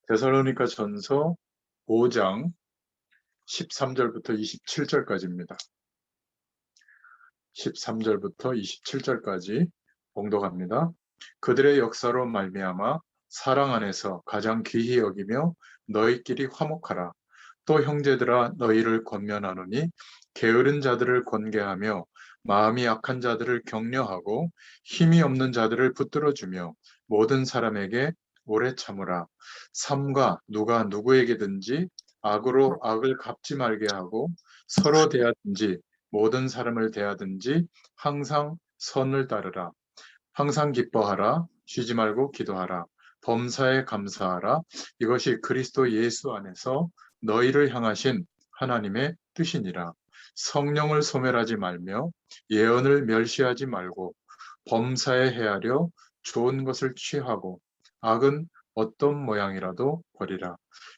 데살로니가 전서 5장 13절부터 27절까지입니다. 13절부터 27절까지 봉독합니다. 그들의 역사로 말미암아 사랑 안에서 가장 귀히 여기며 너희끼리 화목하라. 또 형제들아 너희를 권면하노니 게으른 자들을 권계하며 마음이 약한 자들을 격려하고 힘이 없는 자들을 붙들어주며 모든 사람에게 오래 참으라. 삼가 누가 누구에게든지 악으로 악을 갚지 말게 하고 서로 대하든지 모든 사람을 대하든지 항상 선을 따르라. 항상 기뻐하라. 쉬지 말고 기도하라. 범사에 감사하라. 이것이 그리스도 예수 안에서 너희를 향하신 하나님의 뜻이니라. 성령을 소멸하지 말며 예언을 멸시하지 말고 범사에 헤아려 좋은 것을 취하고 악은 어떤 모양이라도 버리라.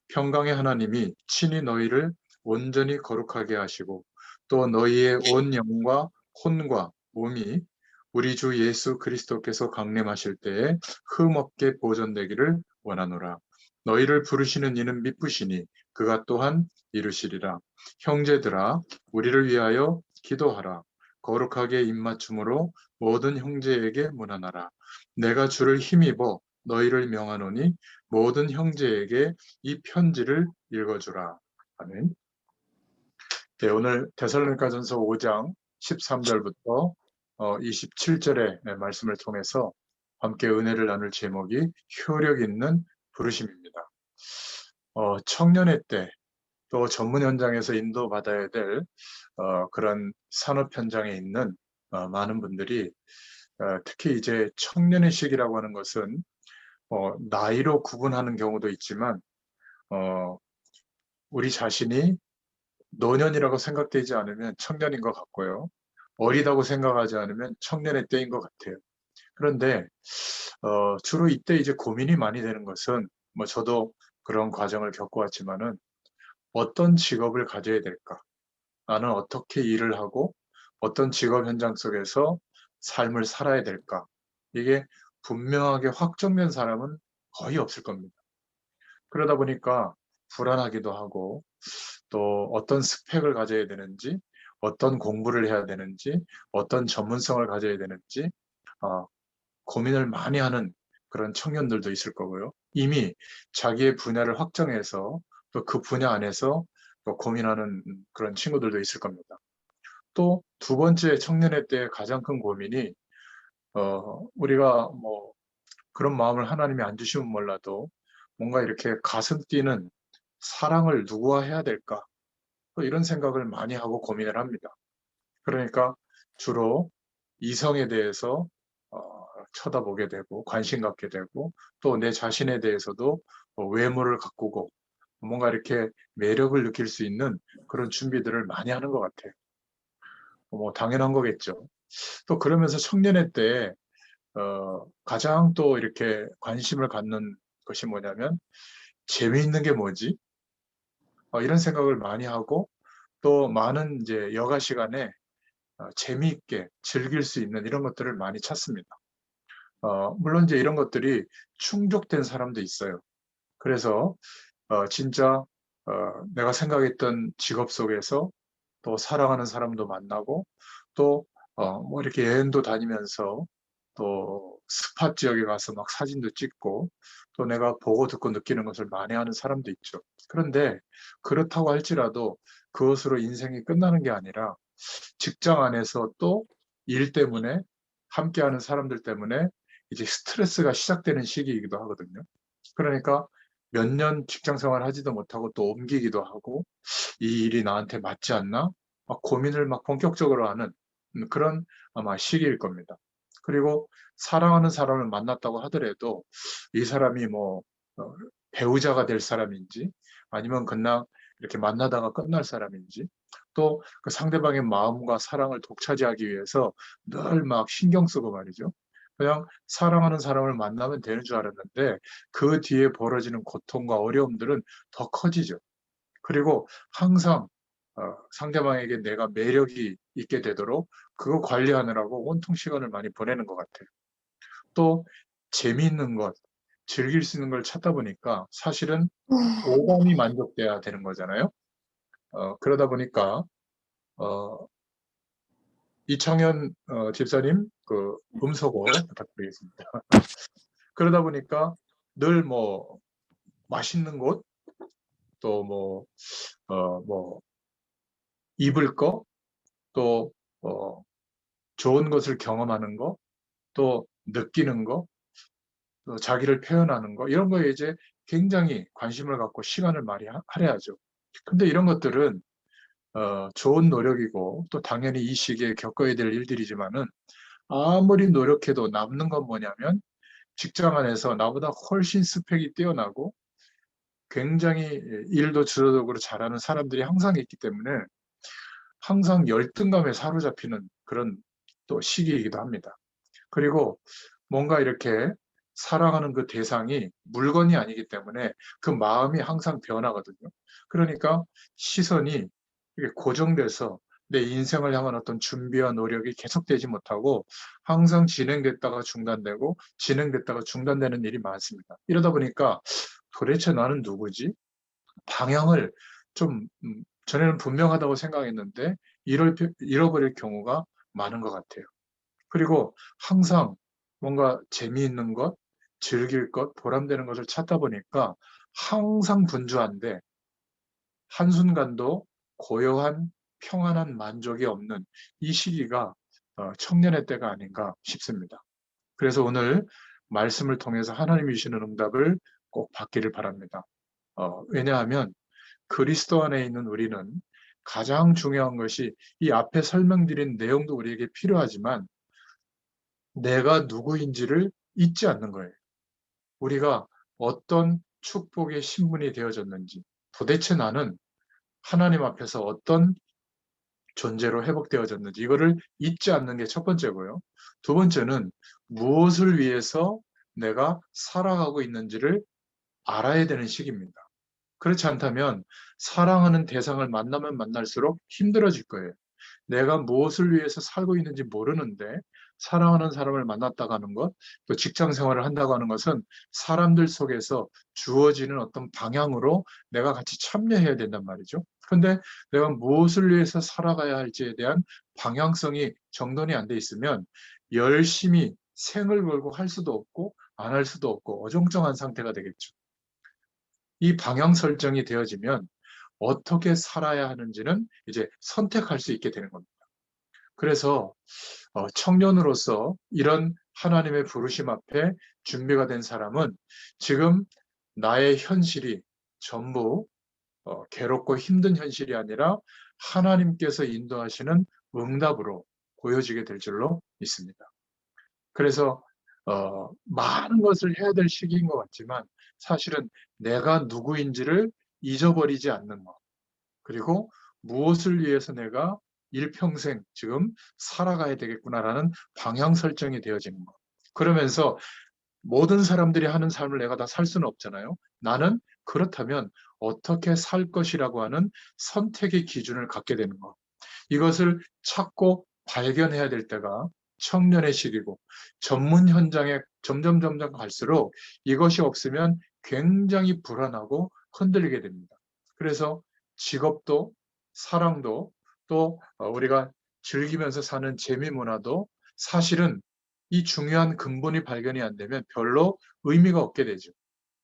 평강의 하나님이 친히 너희를 온전히 거룩하게 하시고 또 너희의 온 영과 혼과 몸이 우리 주 예수 그리스도께서 강림하실 때에 흠없게 보존되기를 원하노라. 너희를 부르시는 이는 미쁘시니 그가 또한 이루시리라. 형제들아 우리를 위하여 기도하라. 거룩하게 입맞춤으로 모든 형제에게 문안하라. 내가 주를 힘입어 너희를 명하노니 모든 형제에게 이 편지를 읽어주라. 아멘. 네, 오늘 데살로니가전서 5장 13절부터 27절의 말씀을 통해서 함께 은혜를 나눌 제목이 효력 있는 부르심입니다. 청년의 때 또 전문 현장에서 인도받아야 될 그런 산업 현장에 있는 많은 분들이 특히 이제 청년의 시기라고 하는 것은 나이로 구분하는 경우도 있지만 어, 우리 자신이 노년이라고 생각되지 않으면 청년인 것 같고요. 어리다고 생각하지 않으면 청년의 때인 것 같아요. 그런데 주로 이때 이제 고민이 많이 되는 것은 뭐 저도 그런 과정을 겪어왔지만은 어떤 직업을 가져야 될까? 나는 어떻게 일을 하고 어떤 직업 현장 속에서 삶을 살아야 될까? 이게 분명하게 확정된 사람은 거의 없을 겁니다. 그러다 보니까 불안하기도 하고 또 어떤 스펙을 가져야 되는지, 어떤 공부를 해야 되는지, 어떤 전문성을 가져야 되는지 어, 고민을 많이 하는 그런 청년들도 있을 거고요. 이미 자기의 분야를 확정해서 또 그 분야 안에서 또 고민하는 그런 친구들도 있을 겁니다. 또 두 번째 청년의 때 가장 큰 고민이 우리가 뭐 그런 마음을 하나님이 안 주시면 몰라도 뭔가 이렇게 가슴 뛰는 사랑을 누구와 해야 될까? 또 이런 생각을 많이 하고 고민을 합니다. 그러니까 주로 이성에 대해서 쳐다보게 되고 관심 갖게 되고 또 내 자신에 대해서도 외모를 가꾸고 뭔가 이렇게 매력을 느낄 수 있는 그런 준비들을 많이 하는 것 같아요. 뭐 당연한 거겠죠. 또 그러면서 청년의 때 가장 또 이렇게 관심을 갖는 것이 뭐냐면 재미있는 게 뭐지? 이런 생각을 많이 하고 또 많은 이제 여가 시간에 재미있게 즐길 수 있는 이런 것들을 많이 찾습니다. 물론 이제 이런 것들이 충족된 사람도 있어요. 그래서 진짜 내가 생각했던 직업 속에서 또 사랑하는 사람도 만나고 또 뭐 이렇게 여행도 다니면서 또 스팟 지역에 가서 막 사진도 찍고 또 내가 보고 듣고 느끼는 것을 많이 하는 사람도 있죠. 그런데 그렇다고 할지라도 그것으로 인생이 끝나는 게 아니라 직장 안에서 또 일 때문에 함께하는 사람들 때문에 이제 스트레스가 시작되는 시기이기도 하거든요. 그러니까 몇 년 직장 생활 하지도 못하고 또 옮기기도 하고 이 일이 나한테 맞지 않나? 막 고민을 막 본격적으로 하는 그런 아마 시기일 겁니다. 그리고 사랑하는 사람을 만났다고 하더라도 이 사람이 뭐 어, 배우자가 될 사람인지 아니면 그냥 이렇게 만나다가 끝날 사람인지 또 그 상대방의 마음과 사랑을 독차지하기 위해서 늘 막 신경 쓰고 말이죠. 그냥 사랑하는 사람을 만나면 되는 줄 알았는데 그 뒤에 벌어지는 고통과 어려움들은 더 커지죠. 그리고 항상 상대방에게 내가 매력이 있게 되도록 그거 관리하느라고 온통 시간을 많이 보내는 것 같아요. 또 재미있는 것, 즐길 수 있는 걸 찾다 보니까 사실은 오감이 만족돼야 되는 거잖아요. 그러다 보니까 어, 이창현 집사님 그 음소거 부탁드리겠습니다. 그러다 보니까 늘 뭐 맛있는 곳, 또 뭐 입을 거, 또 좋은 것을 경험하는 거, 또 느끼는 거, 또 자기를 표현하는 거, 이런 거에 이제 굉장히 관심을 갖고 시간을 많이 할애하죠. 근데 이런 것들은 좋은 노력이고 또 당연히 이 시기에 겪어야 될 일들이지만은 아무리 노력해도 남는 건 뭐냐면 직장 안에서 나보다 훨씬 스펙이 뛰어나고 굉장히 일도 주도적으로 잘하는 사람들이 항상 있기 때문에 항상 열등감에 사로잡히는 그런 또 시기이기도 합니다. 그리고 뭔가 이렇게 사랑하는 그 대상이 물건이 아니기 때문에 그 마음이 항상 변하거든요. 그러니까 시선이 이렇게 고정돼서 내 인생을 향한 어떤 준비와 노력이 계속되지 못하고 항상 진행됐다가 중단되고 진행됐다가 중단되는 일이 많습니다. 이러다 보니까 도대체 나는 누구지? 방향을 좀 전에는 분명하다고 생각했는데 잃어버릴 경우가 많은 것 같아요. 그리고 항상 뭔가 재미있는 것, 즐길 것, 보람되는 것을 찾다 보니까 항상 분주한데 한순간도 고요한 평안한 만족이 없는 이 시기가 청년의 때가 아닌가 싶습니다. 그래서 오늘 말씀을 통해서 하나님이 주시는 응답을 꼭 받기를 바랍니다. 왜냐하면 그리스도 안에 있는 우리는 가장 중요한 것이 이 앞에 설명드린 내용도 우리에게 필요하지만 내가 누구인지를 잊지 않는 거예요. 우리가 어떤 축복의 신분이 되어졌는지, 도대체 나는 하나님 앞에서 어떤 존재로 회복되어졌는지, 이거를 잊지 않는 게 첫 번째고요. 두 번째는 무엇을 위해서 내가 살아가고 있는지를 알아야 되는 시기입니다. 그렇지 않다면 사랑하는 대상을 만나면 만날수록 힘들어질 거예요. 내가 무엇을 위해서 살고 있는지 모르는데 사랑하는 사람을 만났다고 하는 것, 또 직장 생활을 한다고 하는 것은 사람들 속에서 주어지는 어떤 방향으로 내가 같이 참여해야 된단 말이죠. 그런데 내가 무엇을 위해서 살아가야 할지에 대한 방향성이 정돈이 안 돼 있으면 열심히 생을 걸고 할 수도 없고 안 할 수도 없고 어정쩡한 상태가 되겠죠. 이 방향 설정이 되어지면 어떻게 살아야 하는지는 이제 선택할 수 있게 되는 겁니다. 그래서 청년으로서 이런 하나님의 부르심 앞에 준비가 된 사람은 지금 나의 현실이 전부 괴롭고 힘든 현실이 아니라 하나님께서 인도하시는 응답으로 보여지게 될 줄로 믿습니다. 그래서 많은 것을 해야 될 시기인 것 같지만 사실은 내가 누구인지를 잊어버리지 않는 것, 그리고 무엇을 위해서 내가 일평생 지금 살아가야 되겠구나라는 방향 설정이 되어지는 것. 그러면서 모든 사람들이 하는 삶을 내가 다 살 수는 없잖아요. 나는 그렇다면 어떻게 살 것이라고 하는 선택의 기준을 갖게 되는 것. 이것을 찾고 발견해야 될 때가 청년의 시기고 전문 현장에 점점 갈수록 이것이 없으면 굉장히 불안하고 흔들리게 됩니다. 그래서 직업도 사랑도 또 우리가 즐기면서 사는 재미 문화도 사실은 이 중요한 근본이 발견이 안 되면 별로 의미가 없게 되죠.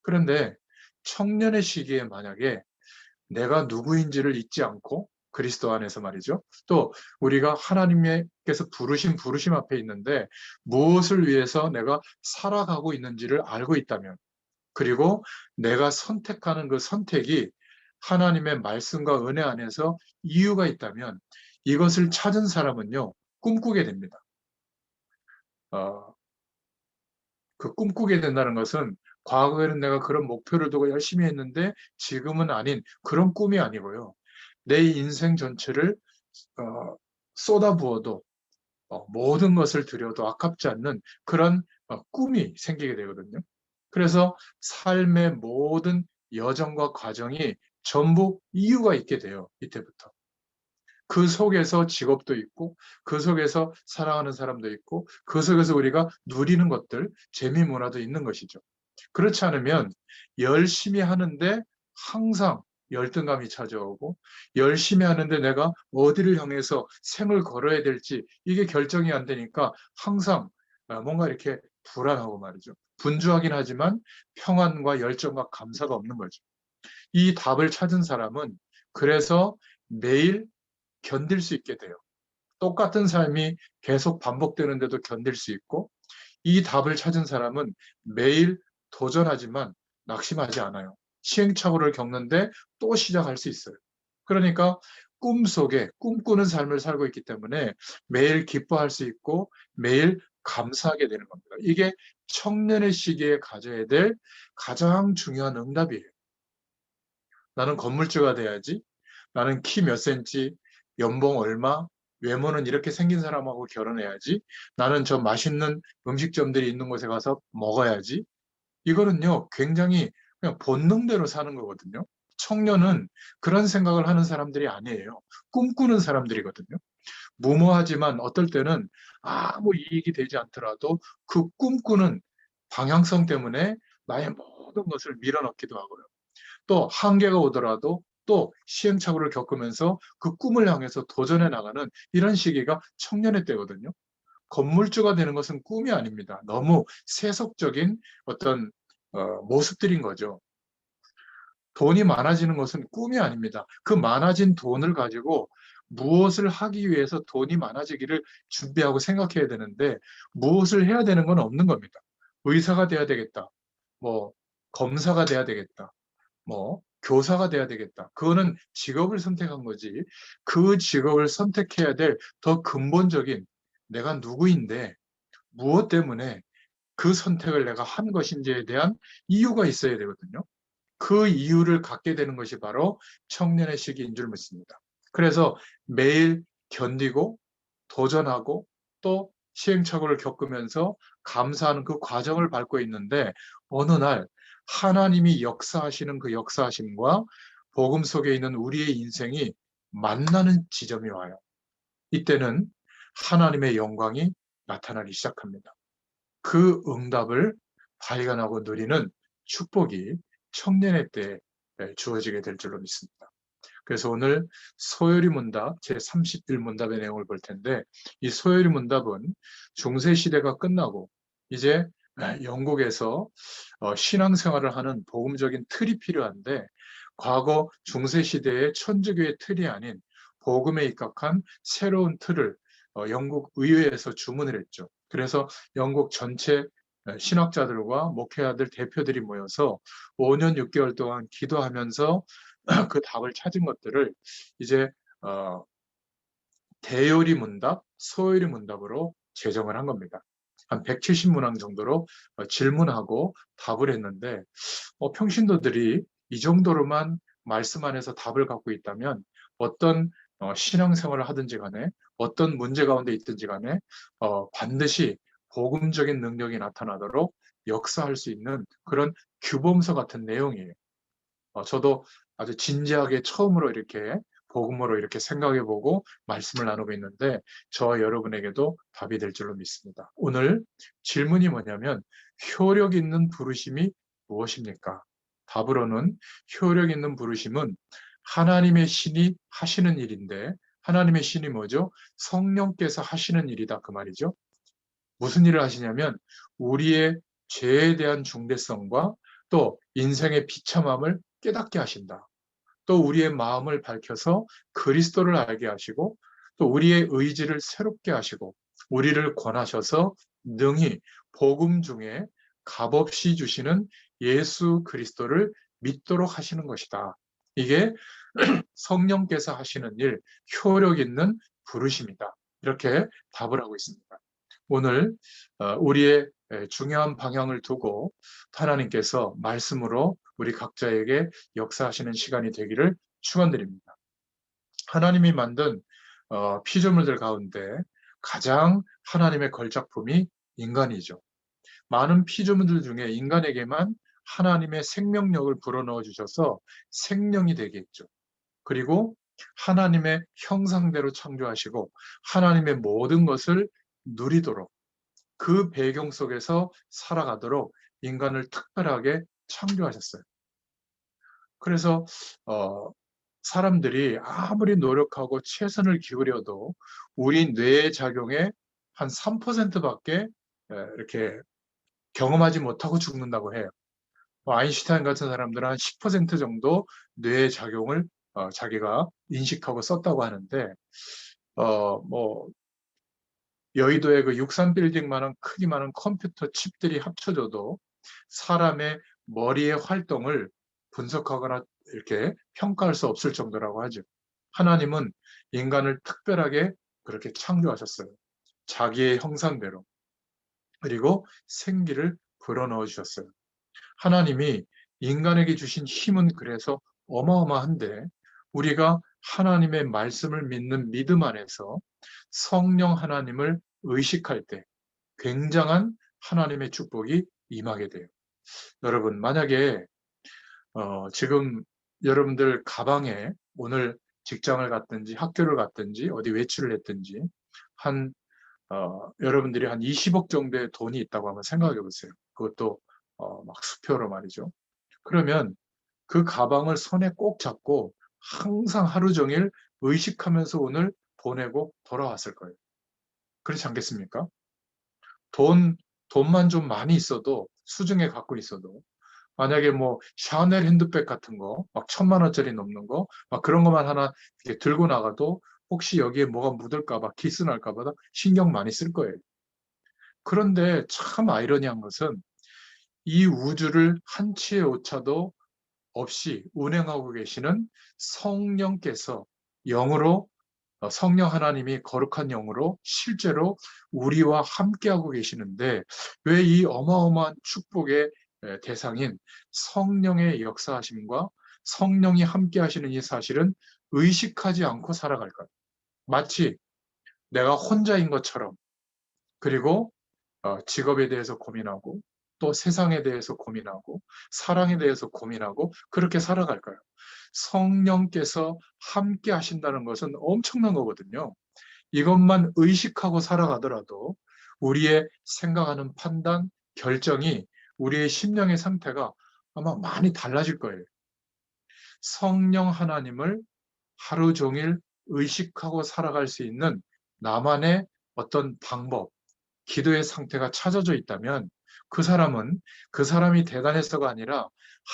그런데 청년의 시기에 만약에 내가 누구인지를 잊지 않고 그리스도 안에서 말이죠. 또 우리가 하나님께서 부르심 앞에 있는데 무엇을 위해서 내가 살아가고 있는지를 알고 있다면, 그리고 내가 선택하는 그 선택이 하나님의 말씀과 은혜 안에서 이유가 있다면 이것을 찾은 사람은요, 꿈꾸게 됩니다. 어, 그 꿈꾸게 된다는 것은 과거에는 내가 그런 목표를 두고 열심히 했는데 지금은 아닌 그런 꿈이 아니고요. 내 인생 전체를 쏟아부어도 모든 것을 들여도 아깝지 않는 그런 꿈이 생기게 되거든요. 그래서 삶의 모든 여정과 과정이 전부 이유가 있게 돼요. 이때부터. 그 속에서 직업도 있고, 그 속에서 사랑하는 사람도 있고, 그 속에서 우리가 누리는 것들, 재미 문화도 있는 것이죠. 그렇지 않으면 열심히 하는데 항상 열등감이 찾아오고, 열심히 하는데 내가 어디를 향해서 생을 걸어야 될지 이게 결정이 안 되니까 항상 뭔가 이렇게 불안하고 말이죠. 분주하긴 하지만 평안과 열정과 감사가 없는 거죠. 이 답을 찾은 사람은 그래서 매일 견딜 수 있게 돼요. 똑같은 삶이 계속 반복되는데도 견딜 수 있고, 이 답을 찾은 사람은 매일 도전하지만 낙심하지 않아요. 시행착오를 겪는데 또 시작할 수 있어요. 그러니까 꿈속에 꿈꾸는 삶을 살고 있기 때문에 매일 기뻐할 수 있고 매일 감사하게 되는 겁니다. 이게 청년의 시기에 가져야 될 가장 중요한 응답이에요. 나는 건물주가 돼야지. 나는 키 몇 센치, 연봉 얼마, 외모는 이렇게 생긴 사람하고 결혼해야지. 나는 저 맛있는 음식점들이 있는 곳에 가서 먹어야지. 이거는요, 굉장히 그냥 본능대로 사는 거거든요. 청년은 그런 생각을 하는 사람들이 아니에요. 꿈꾸는 사람들이거든요. 무모하지만 어떨 때는 아무 이익이 되지 않더라도 그 꿈꾸는 방향성 때문에 나의 모든 것을 밀어넣기도 하고요. 또 한계가 오더라도 또 시행착오를 겪으면서 그 꿈을 향해서 도전해 나가는 이런 시기가 청년의 때거든요. 건물주가 되는 것은 꿈이 아닙니다. 너무 세속적인 어떤 모습들인 거죠. 돈이 많아지는 것은 꿈이 아닙니다. 그 많아진 돈을 가지고 무엇을 하기 위해서 돈이 많아지기를 준비하고 생각해야 되는데 무엇을 해야 되는 건 없는 겁니다. 의사가 돼야 되겠다. 뭐 검사가 돼야 되겠다. 뭐 교사가 돼야 되겠다. 그거는 직업을 선택한 거지. 그 직업을 선택해야 될 더 근본적인 내가 누구인데 무엇 때문에 그 선택을 내가 한 것인지에 대한 이유가 있어야 되거든요. 그 이유를 갖게 되는 것이 바로 청년의 시기인 줄 믿습니다. 그래서 매일 견디고 도전하고 또 시행착오를 겪으면서 감사하는 그 과정을 밟고 있는데 어느 날 하나님이 역사하시는 그 역사하심과 복음 속에 있는 우리의 인생이 만나는 지점이 와요. 이때는 하나님의 영광이 나타나기 시작합니다. 그 응답을 발견하고 누리는 축복이 청년의 때에 주어지게 될 줄로 믿습니다. 그래서 오늘 소요리 문답 제31문답의 내용을 볼 텐데 이 소요리 문답은 중세 시대가 끝나고 이제 영국에서 신앙생활을 하는 복음적인 틀이 필요한데 과거 중세 시대의 천주교의 틀이 아닌 복음에 입각한 새로운 틀을 영국 의회에서 주문을 했죠. 그래서 영국 전체 신학자들과 목회자들 대표들이 모여서 5년 6개월 동안 기도하면서 그 답을 찾은 것들을 이제 대요리 문답, 소요리 문답으로 제정을 한 겁니다. 한 170문항 정도로 질문하고 답을 했는데 평신도들이 이 정도로만 말씀 안에서 답을 갖고 있다면 어떤 신앙생활을 하든지 간에 어떤 문제 가운데 있든지 간에 반드시 복음적인 능력이 나타나도록 역사할 수 있는 그런 규범서 같은 내용이에요. 저도 아주 진지하게 처음으로 이렇게 복음으로 이렇게 생각해보고 말씀을 나누고 있는데 저와 여러분에게도 답이 될 줄로 믿습니다. 오늘 질문이 뭐냐면 효력 있는 부르심이 무엇입니까? 답으로는 효력 있는 부르심은 하나님의 신이 하시는 일인데 하나님의 신이 뭐죠? 성령께서 하시는 일이다 그 말이죠. 무슨 일을 하시냐면 우리의 죄에 대한 중대성과 또 인생의 비참함을 깨닫게 하신다. 또 우리의 마음을 밝혀서 그리스도를 알게 하시고 또 우리의 의지를 새롭게 하시고 우리를 권하셔서 능히 복음 중에 값없이 주시는 예수 그리스도를 믿도록 하시는 것이다. 이게 성령께서 하시는 일, 효력 있는 부르심이다. 이렇게 답을 하고 있습니다. 오늘 우리의 중요한 방향을 두고 하나님께서 말씀으로 우리 각자에게 역사하시는 시간이 되기를 축원드립니다. 하나님이 만든 피조물들 가운데 가장 하나님의 걸작품이 인간이죠. 많은 피조물들 중에 인간에게만 하나님의 생명력을 불어넣어 주셔서 생명이 되게 했죠. 그리고 하나님의 형상대로 창조하시고 하나님의 모든 것을 누리도록 그 배경 속에서 살아가도록 인간을 특별하게 창조하셨어요. 그래서 사람들이 아무리 노력하고 최선을 기울여도 우리 뇌의 작용의 한 3%밖에 이렇게 경험하지 못하고 죽는다고 해요. 아인슈타인 같은 사람들은 한 10% 정도 뇌의 작용을 자기가 인식하고 썼다고 하는데, 뭐 여의도의 그 63빌딩만한 크기만한 컴퓨터 칩들이 합쳐져도 사람의 머리의 활동을 분석하거나 이렇게 평가할 수 없을 정도라고 하죠. 하나님은 인간을 특별하게 그렇게 창조하셨어요. 자기의 형상대로. 그리고 생기를 불어넣어 주셨어요. 하나님이 인간에게 주신 힘은 그래서 어마어마한데, 우리가 하나님의 말씀을 믿는 믿음 안에서 성령 하나님을 의식할 때 굉장한 하나님의 축복이 임하게 돼요. 여러분, 만약에 지금 여러분들 가방에 오늘 직장을 갔든지 학교를 갔든지 어디 외출을 했든지 한 여러분들이 한 20억 정도의 돈이 있다고 한번 생각해 보세요. 그것도 막 수표로 말이죠. 그러면 그 가방을 손에 꼭 잡고 항상 하루 종일 의식하면서 오늘 보내고 돌아왔을 거예요. 그렇지 않겠습니까? 돈, 돈만 좀 많이 있어도, 수중에 갖고 있어도, 만약에 뭐 샤넬 핸드백 같은 거, 막 1,000만 원짜리 넘는 거, 막 그런 것만 하나 이렇게 들고 나가도 혹시 여기에 뭐가 묻을까 봐, 기스 날까 봐 신경 많이 쓸 거예요. 그런데 참 아이러니한 것은 이 우주를 한치의 오차도 없이 운행하고 계시는 성령께서 영으로, 성령 하나님이 거룩한 영으로 실제로 우리와 함께하고 계시는데, 왜 이 어마어마한 축복의 대상인 성령의 역사하심과 성령이 함께하시는 이 사실은 의식하지 않고 살아갈까요? 마치 내가 혼자인 것처럼. 그리고 직업에 대해서 고민하고, 또 세상에 대해서 고민하고, 사랑에 대해서 고민하고, 그렇게 살아갈까요? 성령께서 함께 하신다는 것은 엄청난 거거든요. 이것만 의식하고 살아가더라도 우리의 생각하는 판단, 결정이, 우리의 심령의 상태가 아마 많이 달라질 거예요. 성령 하나님을 하루 종일 의식하고 살아갈 수 있는 나만의 어떤 방법, 기도의 상태가 찾아져 있다면 그 사람은 그 사람이 대단해서가 아니라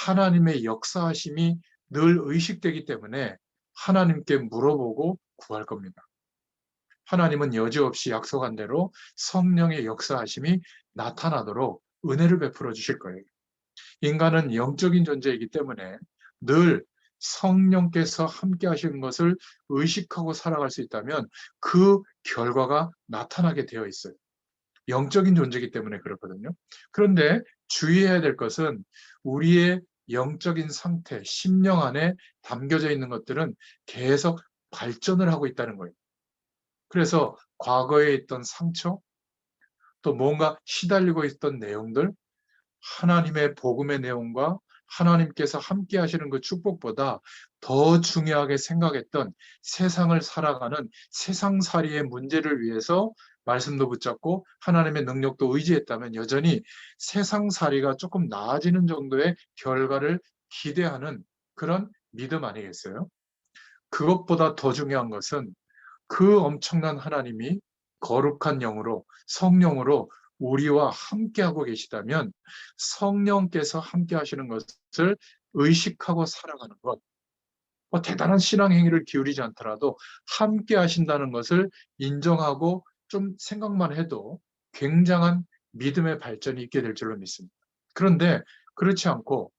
하나님의 역사하심이 늘 의식되기 때문에 하나님께 물어보고 구할 겁니다. 하나님은 여지없이 약속한 대로 성령의 역사하심이 나타나도록 은혜를 베풀어 주실 거예요. 인간은 영적인 존재이기 때문에 늘 성령께서 함께 하시는 것을 의식하고 살아갈 수 있다면 그 결과가 나타나게 되어 있어요. 영적인 존재이기 때문에 그렇거든요. 그런데 주의해야 될 것은 우리의 영적인 상태, 심령 안에 담겨져 있는 것들은 계속 발전을 하고 있다는 거예요. 그래서 과거에 있던 상처, 또 뭔가 시달리고 있던 내용들, 하나님의 복음의 내용과 하나님께서 함께 하시는 그 축복보다 더 중요하게 생각했던 세상을 살아가는 세상살이의 문제를 위해서 말씀도 붙잡고 하나님의 능력도 의지했다면 여전히 세상살이가 조금 나아지는 정도의 결과를 기대하는 그런 믿음 아니겠어요? 그것보다 더 중요한 것은 그 엄청난 하나님이 거룩한 영으로, 성령으로 우리와 함께하고 계시다면 성령께서 함께 하시는 것을 의식하고 살아가는 것, 뭐 대단한 신앙 행위를 기울이지 않더라도 함께 하신다는 것을 인정하고 좀 생각만 해도 굉장한 믿음의 발전이 있게 될 줄로 믿습니다. 그런데 그렇지 않고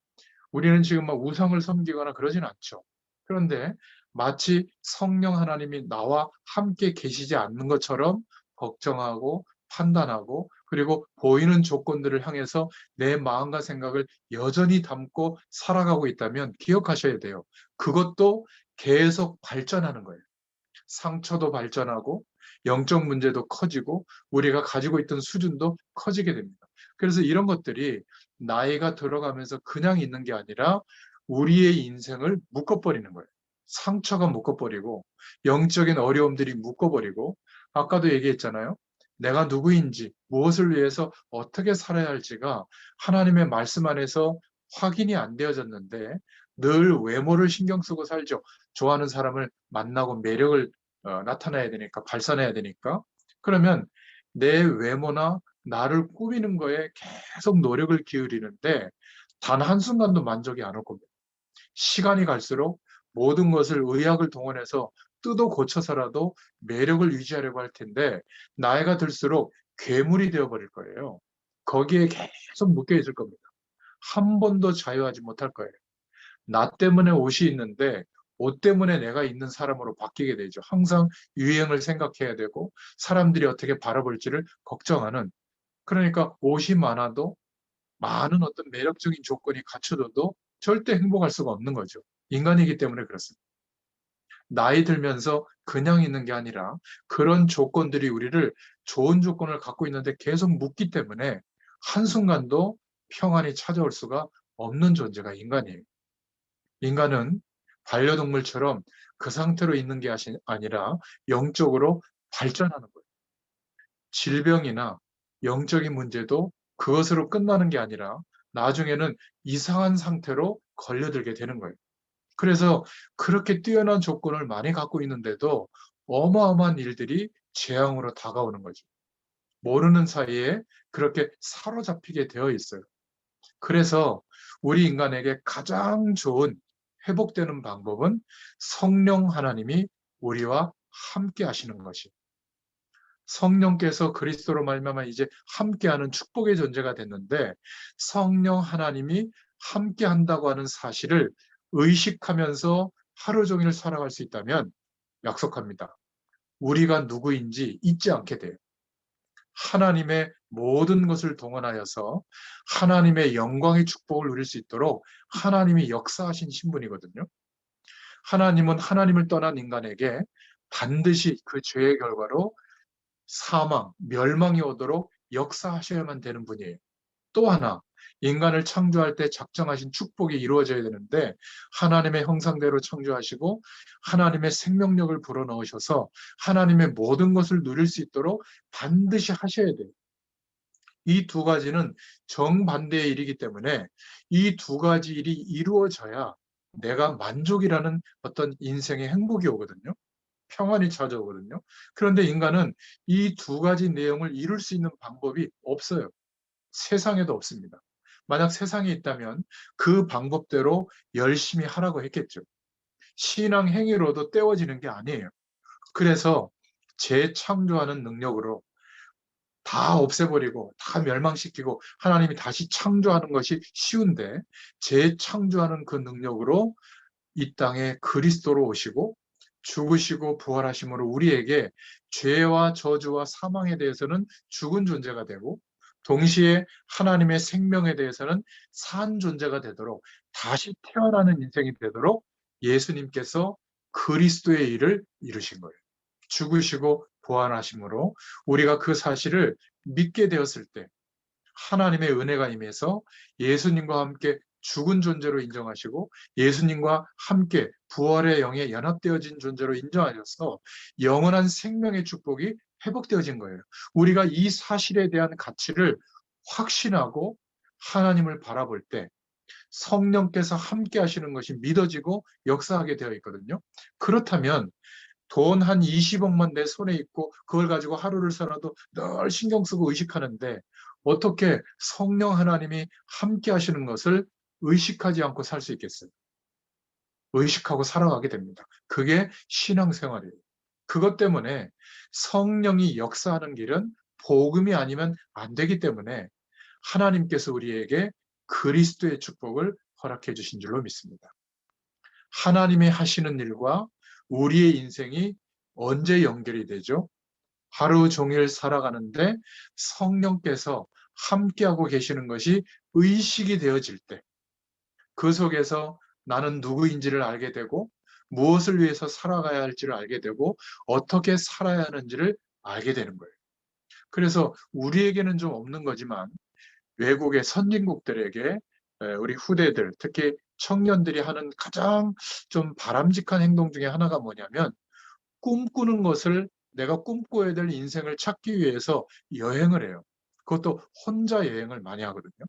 우리는 지금 막 우상을 섬기거나 그러진 않죠. 그런데 마치 성령 하나님이 나와 함께 계시지 않는 것처럼 걱정하고 판단하고, 그리고 보이는 조건들을 향해서 내 마음과 생각을 여전히 담고 살아가고 있다면 기억하셔야 돼요. 그것도 계속 발전하는 거예요. 상처도 발전하고 영적 문제도 커지고 우리가 가지고 있던 수준도 커지게 됩니다. 그래서 이런 것들이 나이가 들어가면서 그냥 있는 게 아니라 우리의 인생을 묶어버리는 거예요. 상처가 묶어버리고 영적인 어려움들이 묶어버리고, 아까도 얘기했잖아요. 내가 누구인지, 무엇을 위해서 어떻게 살아야 할지가 하나님의 말씀 안에서 확인이 안 되어졌는데 늘 외모를 신경 쓰고 살죠. 좋아하는 사람을 만나고 매력을 나타내야 되니까, 발산해야 되니까. 그러면 내 외모나 나를 꾸미는 거에 계속 노력을 기울이는데 단 한순간도 만족이 안 올 겁니다. 시간이 갈수록 모든 것을 의학을 동원해서 뜯어 고쳐서라도 매력을 유지하려고 할 텐데 나이가 들수록 괴물이 되어버릴 거예요. 거기에 계속 묶여 있을 겁니다. 한 번도 자유하지 못할 거예요. 나 때문에 옷이 있는데 옷 때문에 내가 있는 사람으로 바뀌게 되죠. 항상 유행을 생각해야 되고 사람들이 어떻게 바라볼지를 걱정하는, 그러니까 옷이 많아도 많은 어떤 매력적인 조건이 갖춰져도 절대 행복할 수가 없는 거죠. 인간이기 때문에 그렇습니다. 나이 들면서 그냥 있는 게 아니라 그런 조건들이 우리를 좋은 조건을 갖고 있는데 계속 묻기 때문에 한순간도 평안이 찾아올 수가 없는 존재가 인간이에요. 인간은 반려동물처럼 그 상태로 있는 게 아니라 영적으로 발전하는 거예요. 질병이나 영적인 문제도 그것으로 끝나는 게 아니라 나중에는 이상한 상태로 걸려들게 되는 거예요. 그래서 그렇게 뛰어난 조건을 많이 갖고 있는데도 어마어마한 일들이 재앙으로 다가오는 거죠. 모르는 사이에 그렇게 사로잡히게 되어 있어요. 그래서 우리 인간에게 가장 좋은 회복되는 방법은 성령 하나님이 우리와 함께 하시는 것이. 성령께서 그리스도로 말미암아 이제 함께하는 축복의 존재가 됐는데 성령 하나님이 함께한다고 하는 사실을 의식하면서 하루 종일 살아갈 수 있다면 약속합니다. 우리가 누구인지 잊지 않게 돼요. 하나님의 모든 것을 동원하여서 하나님의 영광의 축복을 누릴 수 있도록 하나님이 역사하신 신분이거든요. 하나님은 하나님을 떠난 인간에게 반드시 그 죄의 결과로 사망, 멸망이 오도록 역사하셔야만 되는 분이에요. 또 하나, 인간을 창조할 때 작정하신 축복이 이루어져야 되는데 하나님의 형상대로 창조하시고 하나님의 생명력을 불어넣으셔서 하나님의 모든 것을 누릴 수 있도록 반드시 하셔야 돼요. 이 두 가지는 정반대의 일이기 때문에 이 두 가지 일이 이루어져야 내가 만족이라는 어떤 인생의 행복이 오거든요. 평안이 찾아오거든요. 그런데 인간은 이 두 가지 내용을 이룰 수 있는 방법이 없어요. 세상에도 없습니다. 만약 세상에 있다면 그 방법대로 열심히 하라고 했겠죠. 신앙 행위로도 떼워지는 게 아니에요. 그래서 재창조하는 능력으로 다 없애버리고 다 멸망시키고 하나님이 다시 창조하는 것이 쉬운데 재창조하는 그 능력으로 이 땅에 그리스도로 오시고 죽으시고 부활하심으로 우리에게 죄와 저주와 사망에 대해서는 죽은 존재가 되고 동시에 하나님의 생명에 대해서는 산 존재가 되도록 다시 태어나는 인생이 되도록 예수님께서 그리스도의 일을 이루신 거예요. 죽으시고 부활하심으로 우리가 그 사실을 믿게 되었을 때 하나님의 은혜가 임해서 예수님과 함께 죽은 존재로 인정하시고 예수님과 함께 부활의 영에 연합되어진 존재로 인정하셔서 영원한 생명의 축복이 회복되어진 거예요. 우리가 이 사실에 대한 가치를 확신하고 하나님을 바라볼 때 성령께서 함께 하시는 것이 믿어지고 역사하게 되어 있거든요. 그렇다면 돈 한 20억만 내 손에 있고 그걸 가지고 하루를 살아도 늘 신경 쓰고 의식하는데 어떻게 성령 하나님이 함께 하시는 것을 의식하지 않고 살 수 있겠어요? 의식하고 살아가게 됩니다. 그게 신앙생활이에요. 그것 때문에 성령이 역사하는 길은 복음이 아니면 안 되기 때문에 하나님께서 우리에게 그리스도의 축복을 허락해 주신 줄로 믿습니다. 하나님이 하시는 일과 우리의 인생이 언제 연결이 되죠? 하루 종일 살아가는데 성령께서 함께하고 계시는 것이 의식이 되어질 때, 그 속에서 나는 누구인지를 알게 되고, 무엇을 위해서 살아가야 할지를 알게 되고, 어떻게 살아야 하는지를 알게 되는 거예요. 그래서 우리에게는 좀 없는 거지만, 외국의 선진국들에게 우리 후대들, 특히 청년들이 하는 가장 좀 바람직한 행동 중에 하나가 뭐냐면, 꿈꾸는 것을 내가 꿈꿔야 될 인생을 찾기 위해서 여행을 해요. 그것도 혼자 여행을 많이 하거든요.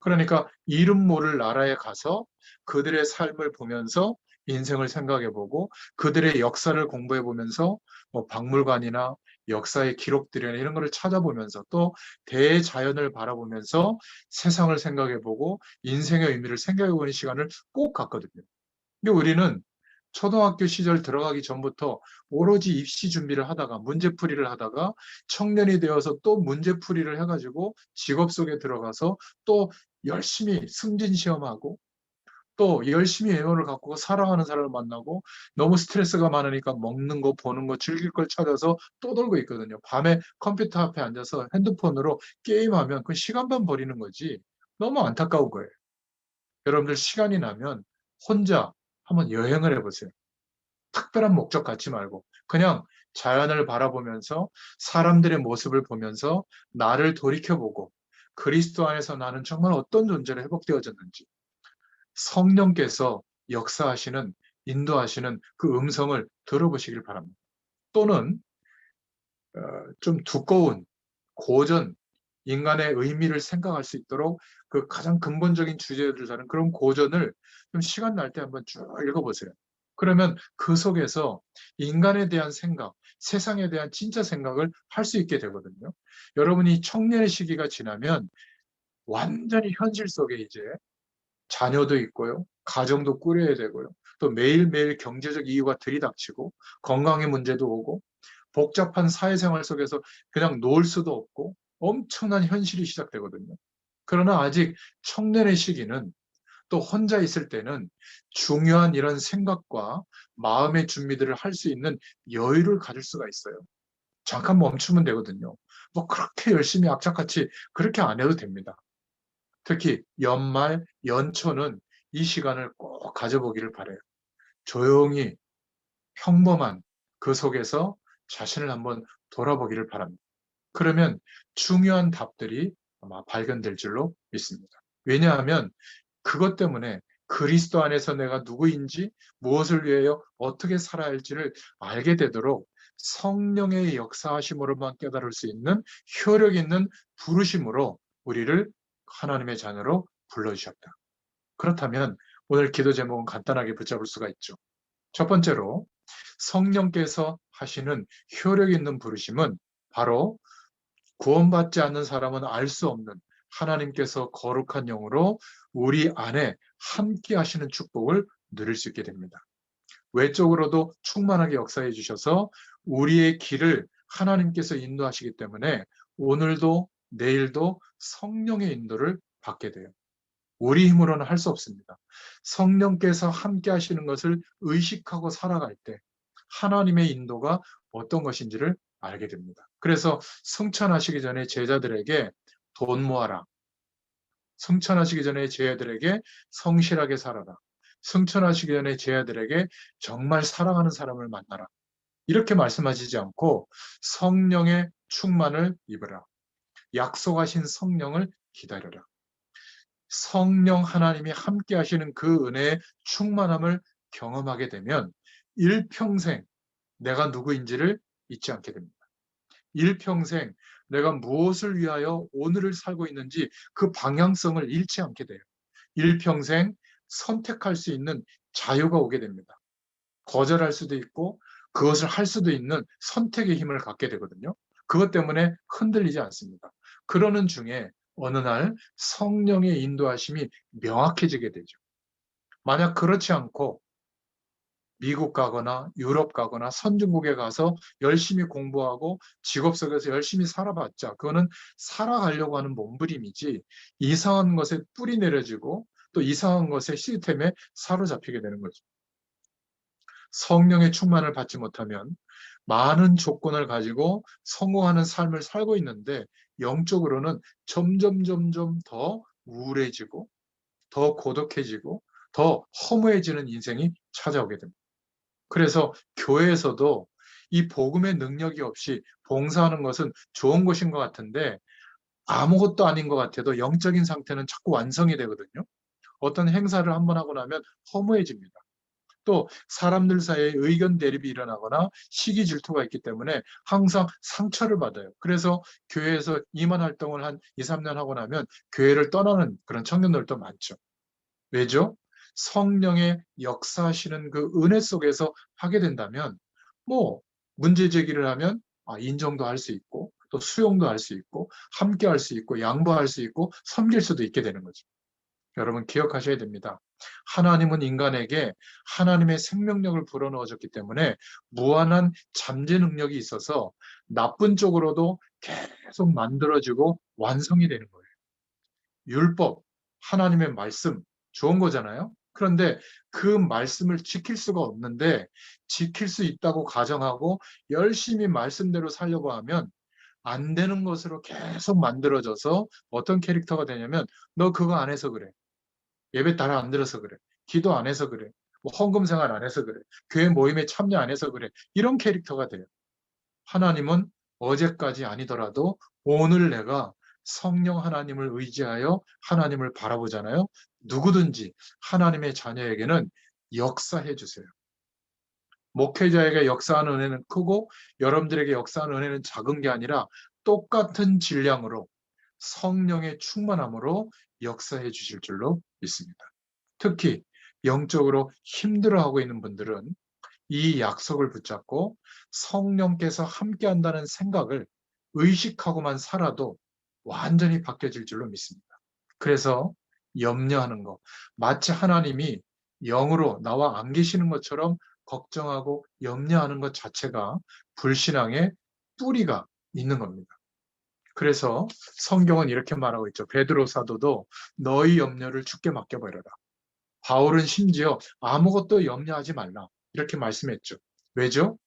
그러니까 이름 모를 나라에 가서 그들의 삶을 보면서 인생을 생각해보고 그들의 역사를 공부해보면서 뭐 박물관이나 역사의 기록들이나 이런 거를 찾아보면서 또 대자연을 바라보면서 세상을 생각해보고 인생의 의미를 생각해보는 시간을 꼭 갖거든요. 근데 우리는 초등학교 시절 들어가기 전부터 오로지 입시 준비를 하다가 문제풀이를 하다가 청년이 되어서 또 문제풀이를 해가지고 직업 속에 들어가서 또 열심히 승진 시험하고 또 열심히 애원을 갖고 사랑하는 사람을 만나고 너무 스트레스가 많으니까 먹는 거 보는 거 즐길 걸 찾아서 또 돌고 있거든요. 밤에 컴퓨터 앞에 앉아서 핸드폰으로 게임하면 그 시간만 버리는 거지. 너무 안타까운 거예요. 여러분들 시간이 나면 혼자 한번 여행을 해보세요. 특별한 목적 갖지 말고 그냥 자연을 바라보면서 사람들의 모습을 보면서 나를 돌이켜보고 그리스도 안에서 나는 정말 어떤 존재로 회복되어졌는지 성령께서 역사하시는 인도하시는 그 음성을 들어보시길 바랍니다. 또는 좀 두꺼운 고전, 인간의 의미를 생각할 수 있도록 그 가장 근본적인 주제를 다룬 그런 고전을 좀 시간 날 때 한번 쭉 읽어보세요. 그러면 그 속에서 인간에 대한 생각, 세상에 대한 진짜 생각을 할 수 있게 되거든요. 여러분이 청년의 시기가 지나면 완전히 현실 속에 이제 자녀도 있고요, 가정도 꾸려야 되고요, 또 매일매일 경제적 이유가 들이닥치고 건강의 문제도 오고 복잡한 사회생활 속에서 그냥 놀 수도 없고 엄청난 현실이 시작되거든요. 그러나 아직 청년의 시기는 또 혼자 있을 때는 중요한 이런 생각과 마음의 준비들을 할 수 있는 여유를 가질 수가 있어요. 잠깐 멈추면 되거든요. 뭐 그렇게 열심히 악착같이 그렇게 안 해도 됩니다. 특히 연말, 연초는 이 시간을 꼭 가져보기를 바래요. 조용히 평범한 그 속에서 자신을 한번 돌아보기를 바랍니다. 그러면 중요한 답들이 아마 발견될 줄로 믿습니다. 왜냐하면 그것 때문에 그리스도 안에서 내가 누구인지 무엇을 위하여 어떻게 살아야 할지를 알게 되도록 성령의 역사하심으로만 깨달을 수 있는 효력 있는 부르심으로 우리를 하나님의 자녀로 불러주셨다. 그렇다면 오늘 기도 제목은 간단하게 붙잡을 수가 있죠. 첫 번째로 성령께서 하시는 효력 있는 부르심은 바로 구원받지 않는 사람은 알 수 없는 하나님께서 거룩한 영으로 우리 안에 함께 하시는 축복을 누릴 수 있게 됩니다. 외적으로도 충만하게 역사해 주셔서 우리의 길을 하나님께서 인도하시기 때문에 오늘도 내일도 성령의 인도를 받게 돼요. 우리 힘으로는 할 수 없습니다. 성령께서 함께 하시는 것을 의식하고 살아갈 때 하나님의 인도가 어떤 것인지를 알게 됩니다. 그래서 승천하시기 전에 제자들에게 돈 모아라. 승천하시기 전에 제자들에게 성실하게 살아라. 승천하시기 전에 제자들에게 정말 사랑하는 사람을 만나라. 이렇게 말씀하시지 않고 성령의 충만을 입으라. 약속하신 성령을 기다려라. 성령 하나님이 함께 하시는 그 은혜의 충만함을 경험하게 되면 일평생 내가 누구인지를 잊지 않게 됩니다. 일평생 내가 무엇을 위하여 오늘을 살고 있는지 그 방향성을 잃지 않게 돼요. 일평생 선택할 수 있는 자유가 오게 됩니다. 거절할 수도 있고 그것을 할 수도 있는 선택의 힘을 갖게 되거든요. 그것 때문에 흔들리지 않습니다. 그러는 중에 어느 날 성령의 인도하심이 명확해지게 되죠. 만약 그렇지 않고 미국 가거나 유럽 가거나 선진국에 가서 열심히 공부하고 직업 속에서 열심히 살아봤자 그거는 살아가려고 하는 몸부림이지 이상한 것에 뿌리 내려지고 또 이상한 것의 시스템에 사로잡히게 되는 거죠. 성령의 충만을 받지 못하면 많은 조건을 가지고 성공하는 삶을 살고 있는데 영적으로는 점점 더 우울해지고 더 고독해지고 더 허무해지는 인생이 찾아오게 됩니다. 그래서 교회에서도 이 복음의 능력이 없이 봉사하는 것은 좋은 것인 것 같은데 아무것도 아닌 것 같아도 영적인 상태는 자꾸 완성이 되거든요. 어떤 행사를 한번 하고 나면 허무해집니다. 또 사람들 사이에 의견 대립이 일어나거나 시기 질투가 있기 때문에 항상 상처를 받아요. 그래서 교회에서 임원 활동을 한 2, 3년 하고 나면 교회를 떠나는 그런 청년들도 많죠. 왜죠? 성령의 역사하시는 그 은혜 속에서 하게 된다면 뭐 문제 제기를 하면 인정도 할 수 있고 또 수용도 할 수 있고 함께 할 수 있고 양보할 수 있고 섬길 수도 있게 되는 거죠. 여러분 기억하셔야 됩니다. 하나님은 인간에게 하나님의 생명력을 불어넣어줬기 때문에 무한한 잠재 능력이 있어서 나쁜 쪽으로도 계속 만들어지고 완성이 되는 거예요. 율법, 하나님의 말씀, 좋은 거잖아요. 그런데 그 말씀을 지킬 수가 없는데 지킬 수 있다고 가정하고 열심히 말씀대로 살려고 하면 안 되는 것으로 계속 만들어져서 어떤 캐릭터가 되냐면 너 그거 안 해서 그래. 예배 따라 안 들어서 그래. 기도 안 해서 그래. 뭐 헌금 생활 안 해서 그래. 교회 모임에 참여 안 해서 그래. 이런 캐릭터가 돼요. 하나님은 어제까지 아니더라도 오늘 내가 성령 하나님을 의지하여 하나님을 바라보잖아요. 누구든지 하나님의 자녀에게는 역사해 주세요. 목회자에게 역사하는 은혜는 크고 여러분들에게 역사하는 은혜는 작은 게 아니라 똑같은 질량으로 성령의 충만함으로 역사해 주실 줄로 믿습니다. 특히 영적으로 힘들어하고 있는 분들은 이 약속을 붙잡고 성령께서 함께 한다는 생각을 의식하고만 살아도 완전히 바뀌어질 줄로 믿습니다. 그래서 염려하는 것, 마치 하나님이 영으로 나와 안 계시는 것처럼 걱정하고 염려하는 것 자체가 불신앙의 뿌리가 있는 겁니다. 그래서 성경은 이렇게 말하고 있죠. 베드로 사도도 너희 염려를 주께 맡겨버려라. 바울은 심지어 아무것도 염려하지 말라. 이렇게 말씀했죠. 왜죠?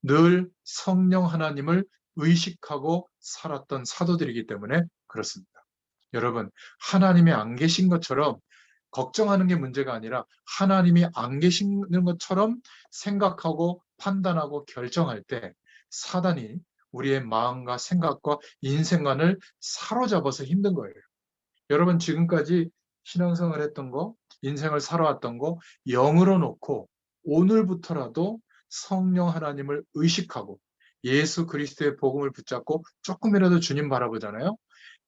늘 성령 하나님을 의식하고 살았던 사도들이기 때문에 그렇습니다. 여러분, 하나님이 안 계신 것처럼 걱정하는 게 문제가 아니라 하나님이 안 계시는 것처럼 생각하고 판단하고 결정할 때 사단이 우리의 마음과 생각과 인생관을 사로잡아서 힘든 거예요. 여러분 지금까지 신앙생활 했던 거, 인생을 살아왔던 거 영으로 놓고 오늘부터라도 성령 하나님을 의식하고 예수 그리스도의 복음을 붙잡고 조금이라도 주님 바라보잖아요.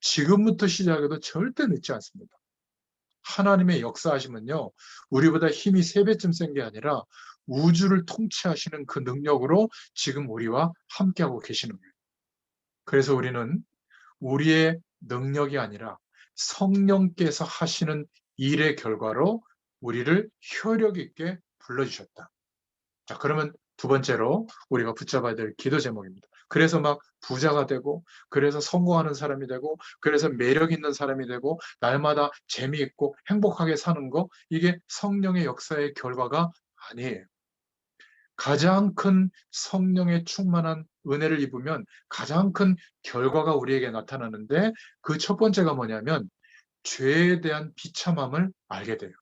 지금부터 시작해도 절대 늦지 않습니다. 하나님의 역사하시면요. 우리보다 힘이 3배쯤 센 게 아니라 우주를 통치하시는 그 능력으로 지금 우리와 함께하고 계시는 거예요. 그래서 우리는 우리의 능력이 아니라 성령께서 하시는 일의 결과로 우리를 효력 있게 불러주셨다. 자, 그러면 두 번째로 우리가 붙잡아야 될 기도 제목입니다. 그래서 막 부자가 되고, 그래서 성공하는 사람이 되고, 그래서 매력 있는 사람이 되고, 날마다 재미있고 행복하게 사는 거, 이게 성령의 역사의 결과가 아니에요. 가장 큰 성령의 충만한 은혜를 입으면 가장 큰 결과가 우리에게 나타나는데 그 첫 번째가 뭐냐면 죄에 대한 비참함을 알게 돼요.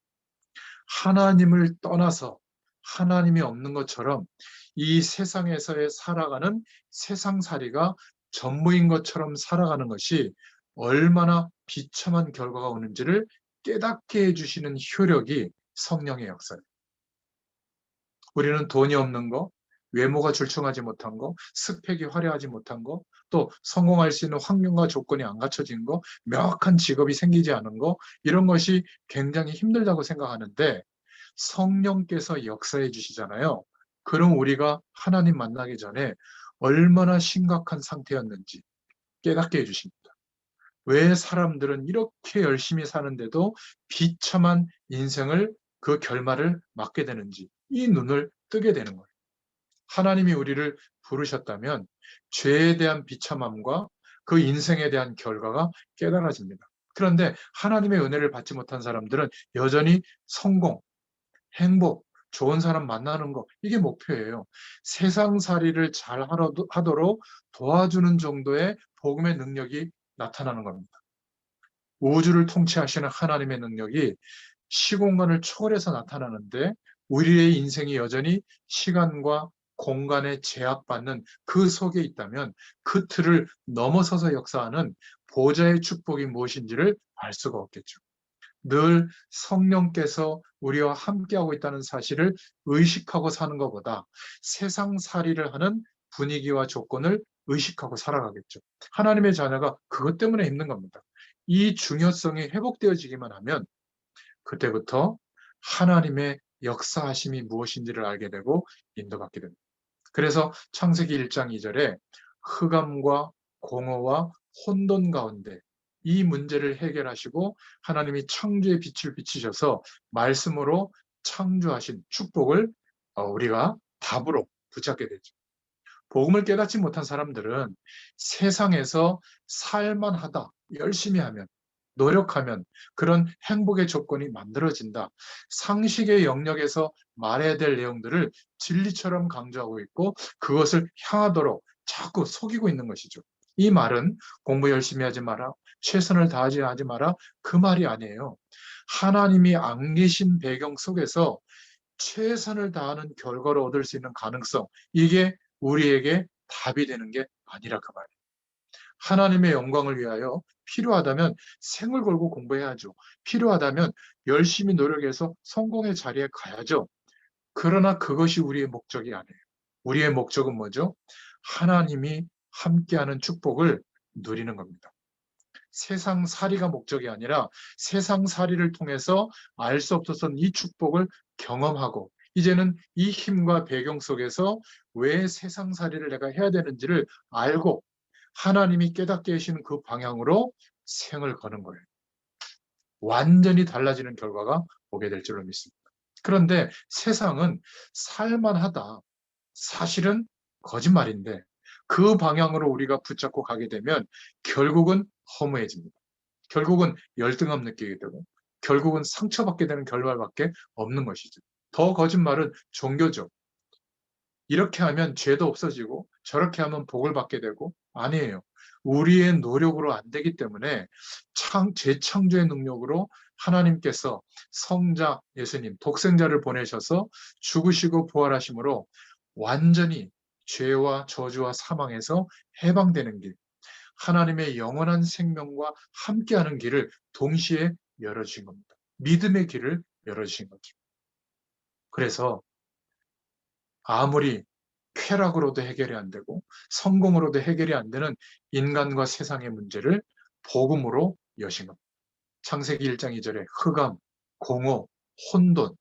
하나님을 떠나서 하나님이 없는 것처럼 이 세상에서의 살아가는 세상살이가 전부인 것처럼 살아가는 것이 얼마나 비참한 결과가 오는지를 깨닫게 해주시는 효력이 성령의 역사예요. 우리는 돈이 없는 거, 외모가 출중하지 못한 거, 스펙이 화려하지 못한 거, 또 성공할 수 있는 환경과 조건이 안 갖춰진 거, 명확한 직업이 생기지 않은 거, 이런 것이 굉장히 힘들다고 생각하는데 성령께서 역사해 주시잖아요. 그럼 우리가 하나님 만나기 전에 얼마나 심각한 상태였는지 깨닫게 해주십니다. 왜 사람들은 이렇게 열심히 사는데도 비참한 인생을 그 결말을 맞게 되는지 이 눈을 뜨게 되는 거예요. 하나님이 우리를 부르셨다면 죄에 대한 비참함과 그 인생에 대한 결과가 깨달아집니다. 그런데 하나님의 은혜를 받지 못한 사람들은 여전히 성공, 행복, 좋은 사람 만나는 거 이게 목표예요. 세상살이를 잘 하도록 도와주는 정도의 복음의 능력이 나타나는 겁니다. 우주를 통치하시는 하나님의 능력이 시공간을 초월해서 나타나는데 우리의 인생이 여전히 시간과 공간에 제약받는 그 속에 있다면 그 틀을 넘어서서 역사하는 보좌의 축복이 무엇인지를 알 수가 없겠죠. 늘 성령께서 우리와 함께하고 있다는 사실을 의식하고 사는 것보다 세상살이를 하는 분위기와 조건을 의식하고 살아가겠죠. 하나님의 자녀가 그것 때문에 힘든 겁니다. 이 중요성이 회복되어지기만 하면 그때부터 하나님의 역사하심이 무엇인지를 알게 되고 인도받게 됩니다. 그래서 창세기 1장 2절에 흑암과 공허와 혼돈 가운데 이 문제를 해결하시고 하나님이 창조의 빛을 비치셔서 말씀으로 창조하신 축복을 우리가 답으로 붙잡게 되죠. 복음을 깨닫지 못한 사람들은 세상에서 살만하다, 열심히 하면, 노력하면 그런 행복의 조건이 만들어진다. 상식의 영역에서 말해야 될 내용들을 진리처럼 강조하고 있고 그것을 향하도록 자꾸 속이고 있는 것이죠. 이 말은 공부 열심히 하지 마라, 최선을 다하지 마라, 그 말이 아니에요. 하나님이 안 계신 배경 속에서 최선을 다하는 결과를 얻을 수 있는 가능성, 이게 우리에게 답이 되는 게 아니라 그 말이에요. 하나님의 영광을 위하여 필요하다면 생을 걸고 공부해야죠. 필요하다면 열심히 노력해서 성공의 자리에 가야죠. 그러나 그것이 우리의 목적이 아니에요. 우리의 목적은 뭐죠? 하나님이 함께하는 축복을 누리는 겁니다. 세상살이가 목적이 아니라 세상살이를 통해서 알 수 없었던 이 축복을 경험하고 이제는 이 힘과 배경 속에서 왜 세상살이를 내가 해야 되는지를 알고 하나님이 깨닫게 하시는 그 방향으로 생을 거는 거예요. 완전히 달라지는 결과가 오게 될 줄로 믿습니다. 그런데 세상은 살만하다. 사실은 거짓말인데 그 방향으로 우리가 붙잡고 가게 되면 결국은 허무해집니다. 결국은 열등감 느끼게 되고 결국은 상처받게 되는 결말밖에 없는 것이죠. 더 거짓말은 종교죠. 이렇게 하면 죄도 없어지고 저렇게 하면 복을 받게 되고 아니에요. 우리의 노력으로 안 되기 때문에 재창조의 능력으로 하나님께서 성자 예수님 독생자를 보내셔서 죽으시고 부활하심으로 완전히 죄와 저주와 사망에서 해방되는 길, 하나님의 영원한 생명과 함께하는 길을 동시에 열어주신 겁니다. 믿음의 길을 열어주신 거죠. 그래서 아무리 쾌락으로도 해결이 안 되고 성공으로도 해결이 안 되는 인간과 세상의 문제를 복음으로 여신 겁니다. 창세기 1장 2절에 흑암, 공허, 혼돈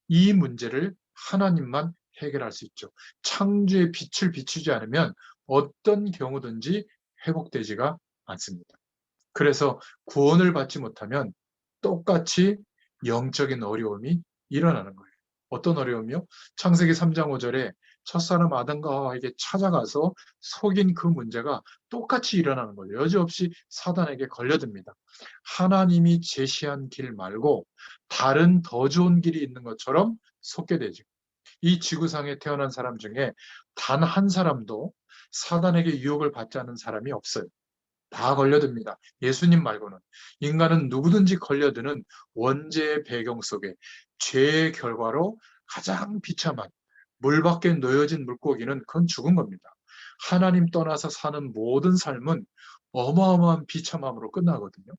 이 문제를 하나님만 해결할 수 있죠. 창조의 빛을 비추지 않으면 어떤 경우든지 회복되지가 않습니다. 그래서 구원을 받지 못하면 똑같이 영적인 어려움이 일어나는 거예요. 어떤 어려움이요? 창세기 3장 5절에 첫사람 아담과 하와에게 찾아가서 속인 그 문제가 똑같이 일어나는 거예요. 여지없이 사단에게 걸려듭니다. 하나님이 제시한 길 말고 다른 더 좋은 길이 있는 것처럼 속게 되죠. 이 지구상에 태어난 사람 중에 단 한 사람도 사단에게 유혹을 받지 않은 사람이 없어요. 다 걸려듭니다. 예수님 말고는. 인간은 누구든지 걸려드는 원죄의 배경 속에 죄의 결과로 가장 비참한 물 밖에 놓여진 물고기는 그건 죽은 겁니다. 하나님 떠나서 사는 모든 삶은 어마어마한 비참함으로 끝나거든요.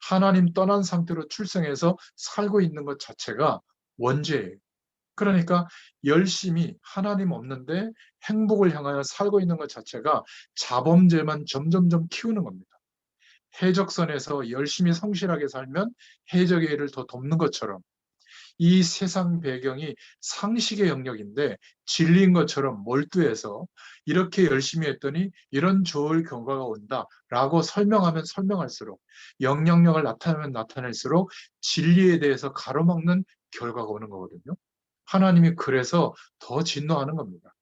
하나님 떠난 상태로 출생해서 살고 있는 것 자체가 원죄예요. 그러니까 열심히 하나님 없는데 행복을 향하여 살고 있는 것 자체가 자범죄만 점점점 키우는 겁니다. 해적선에서 열심히 성실하게 살면 해적의 일을 더 돕는 것처럼 이 세상 배경이 상식의 영역인데 진리인 것처럼 몰두해서 이렇게 열심히 했더니 이런 좋을 결과가 온다라고 설명하면 설명할수록 영향력을 나타내면 나타낼수록 진리에 대해서 가로막는 결과가 오는 거거든요. 하나님이 그래서 더 진노하는 겁니다.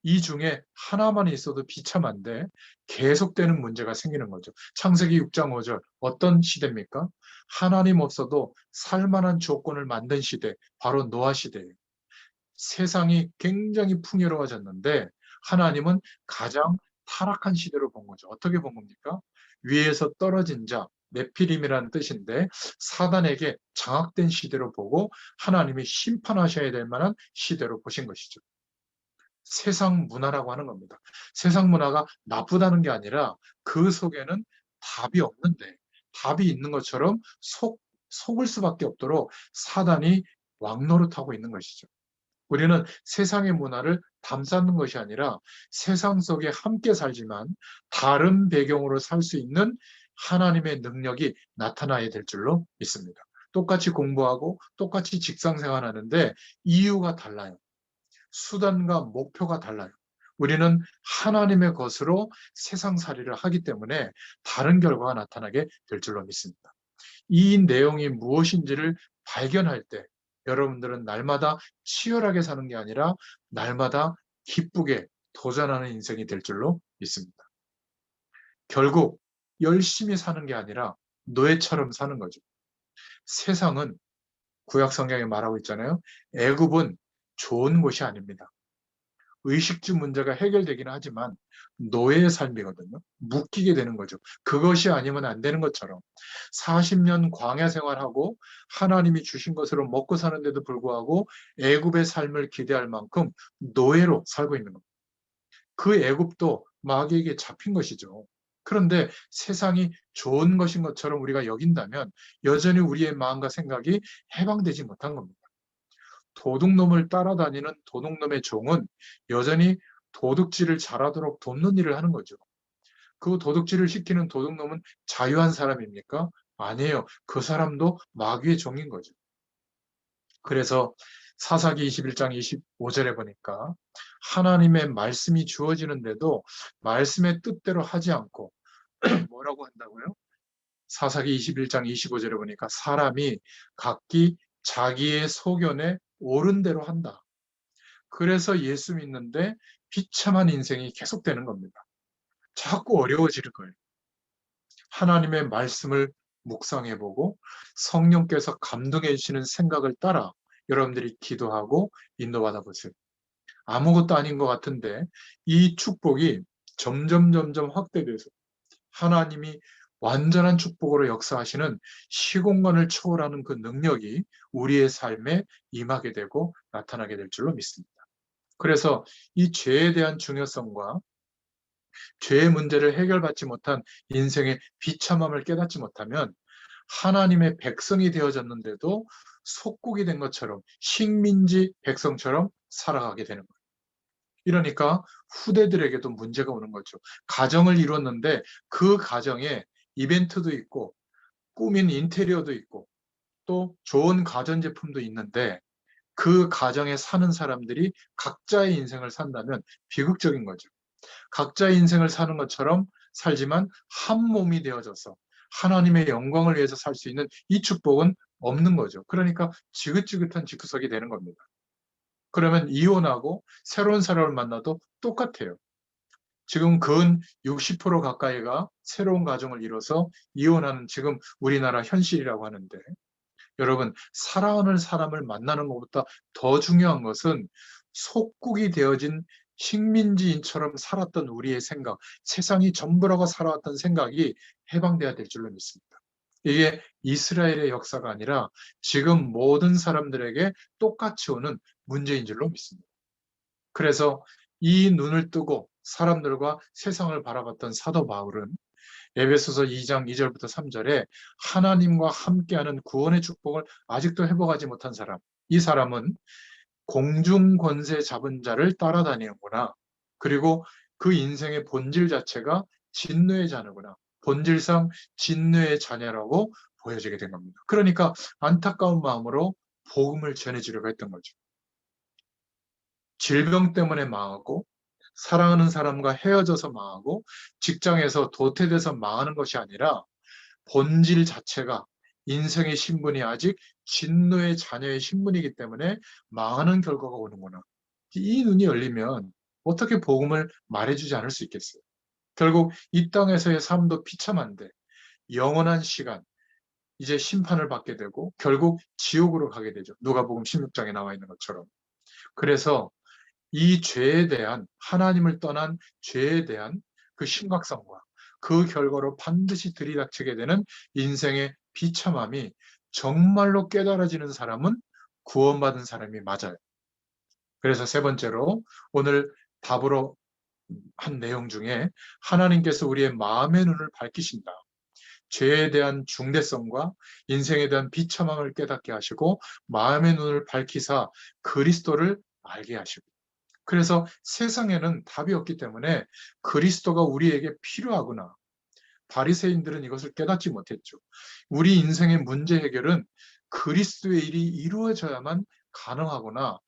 이 중에 하나만 있어도 비참한데 계속되는 문제가 생기는 거죠. 창세기 6장 5절 어떤 시대입니까? 하나님 없어도 살만한 조건을 만든 시대, 바로 노아 시대예요. 세상이 굉장히 풍요로워졌는데 하나님은 가장 타락한 시대로 본 거죠. 어떻게 본 겁니까? 위에서 떨어진 자, 네피림이라는 뜻인데 사단에게 장악된 시대로 보고 하나님이 심판하셔야 될 만한 시대로 보신 것이죠. 세상 문화라고 하는 겁니다. 세상 문화가 나쁘다는 게 아니라 그 속에는 답이 없는데 답이 있는 것처럼 속을 수밖에 없도록 사단이 왕노릇하고 있는 것이죠. 우리는 세상의 문화를 담쌓는 것이 아니라 세상 속에 함께 살지만 다른 배경으로 살 수 있는 하나님의 능력이 나타나야 될 줄로 믿습니다. 똑같이 공부하고 똑같이 직장 생활하는데 이유가 달라요. 수단과 목표가 달라요. 우리는 하나님의 것으로 세상살이를 하기 때문에 다른 결과가 나타나게 될 줄로 믿습니다. 이 내용이 무엇인지를 발견할 때 여러분들은 날마다 치열하게 사는 게 아니라 날마다 기쁘게 도전하는 인생이 될 줄로 믿습니다. 결국 열심히 사는 게 아니라 노예처럼 사는 거죠. 세상은 구약 성경에 말하고 있잖아요. 애굽은 좋은 곳이 아닙니다. 의식주 문제가 해결되기는 하지만 노예의 삶이거든요. 묶이게 되는 거죠. 그것이 아니면 안 되는 것처럼 40년 광야 생활하고 하나님이 주신 것으로 먹고 사는데도 불구하고 애굽의 삶을 기대할 만큼 노예로 살고 있는 겁니다. 그 애굽도 마귀에게 잡힌 것이죠. 그런데 세상이 좋은 것인 것처럼 우리가 여긴다면 여전히 우리의 마음과 생각이 해방되지 못한 겁니다. 도둑놈을 따라다니는 도둑놈의 종은 여전히 도둑질을 잘하도록 돕는 일을 하는 거죠. 그 도둑질을 시키는 도둑놈은 자유한 사람입니까? 아니에요. 그 사람도 마귀의 종인 거죠. 그래서 사사기 21장 25절에 보니까 하나님의 말씀이 주어지는데도 말씀의 뜻대로 하지 않고 뭐라고 한다고요? 사사기 21장 25절에 보니까 사람이 각기 자기의 소견에 옳은 대로 한다. 그래서 예수 믿는데 비참한 인생이 계속되는 겁니다. 자꾸 어려워지는 거예요. 하나님의 말씀을 묵상해보고 성령께서 감동해 주시는 생각을 따라 여러분들이 기도하고 인도받아 보세요. 아무것도 아닌 것 같은데 이 축복이 점점 확대돼서 하나님이 완전한 축복으로 역사하시는 시공간을 초월하는 그 능력이 우리의 삶에 임하게 되고 나타나게 될 줄로 믿습니다. 그래서 이 죄에 대한 중요성과 죄의 문제를 해결받지 못한 인생의 비참함을 깨닫지 못하면 하나님의 백성이 되어졌는데도 속국이 된 것처럼 식민지 백성처럼 살아가게 되는 거예요. 이러니까 후대들에게도 문제가 오는 거죠. 가정을 이뤘는데 그 가정에 이벤트도 있고 꾸민 인테리어도 있고 또 좋은 가전제품도 있는데 그 가정에 사는 사람들이 각자의 인생을 산다면 비극적인 거죠. 각자의 인생을 사는 것처럼 살지만 한 몸이 되어져서 하나님의 영광을 위해서 살 수 있는 이 축복은 없는 거죠. 그러니까 지긋지긋한 집구석이 되는 겁니다. 그러면 이혼하고 새로운 사람을 만나도 똑같아요. 지금 근 60% 가까이가 새로운 가정을 이뤄서 이혼하는 지금 우리나라 현실이라고 하는데 여러분, 사랑하는 사람을 만나는 것보다 더 중요한 것은 속국이 되어진 식민지인처럼 살았던 우리의 생각, 세상이 전부라고 살아왔던 생각이 해방돼야 될 줄로 믿습니다. 이게 이스라엘의 역사가 아니라 지금 모든 사람들에게 똑같이 오는 문제인 줄로 믿습니다. 그래서 이 눈을 뜨고 사람들과 세상을 바라봤던 사도 바울은 에베소서 2장 2절부터 3절에 하나님과 함께하는 구원의 축복을 아직도 회복하지 못한 사람, 이 사람은 공중 권세 잡은 자를 따라다니는구나. 그리고 그 인생의 본질 자체가 진노의 자녀구나. 본질상 진노의 자녀라고 보여지게 된 겁니다. 그러니까 안타까운 마음으로 복음을 전해주려고 했던 거죠. 질병 때문에 망하고 사랑하는 사람과 헤어져서 망하고 직장에서 도태돼서 망하는 것이 아니라 본질 자체가 인생의 신분이 아직 진노의 자녀의 신분이기 때문에 망하는 결과가 오는구나. 이 눈이 열리면 어떻게 복음을 말해주지 않을 수 있겠어요. 결국 이 땅에서의 삶도 비참한데 영원한 시간, 이제 심판을 받게 되고 결국 지옥으로 가게 되죠. 누가복음 16장에 나와 있는 것처럼. 그래서 이 죄에 대한 하나님을 떠난 죄에 대한 그 심각성과 그 결과로 반드시 들이닥치게 되는 인생의 비참함이 정말로 깨달아지는 사람은 구원받은 사람이 맞아요. 그래서 세 번째로 오늘 답으로 한 내용 중에 하나님께서 우리의 마음의 눈을 밝히신다. 죄에 대한 중대성과 인생에 대한 비참함을 깨닫게 하시고 마음의 눈을 밝히사 그리스도를 알게 하시고, 그래서 세상에는 답이 없기 때문에 그리스도가 우리에게 필요하구나. 바리새인들은 이것을 깨닫지 못했죠. 우리 인생의 문제 해결은 그리스도의 일이 이루어져야만 가능하구나.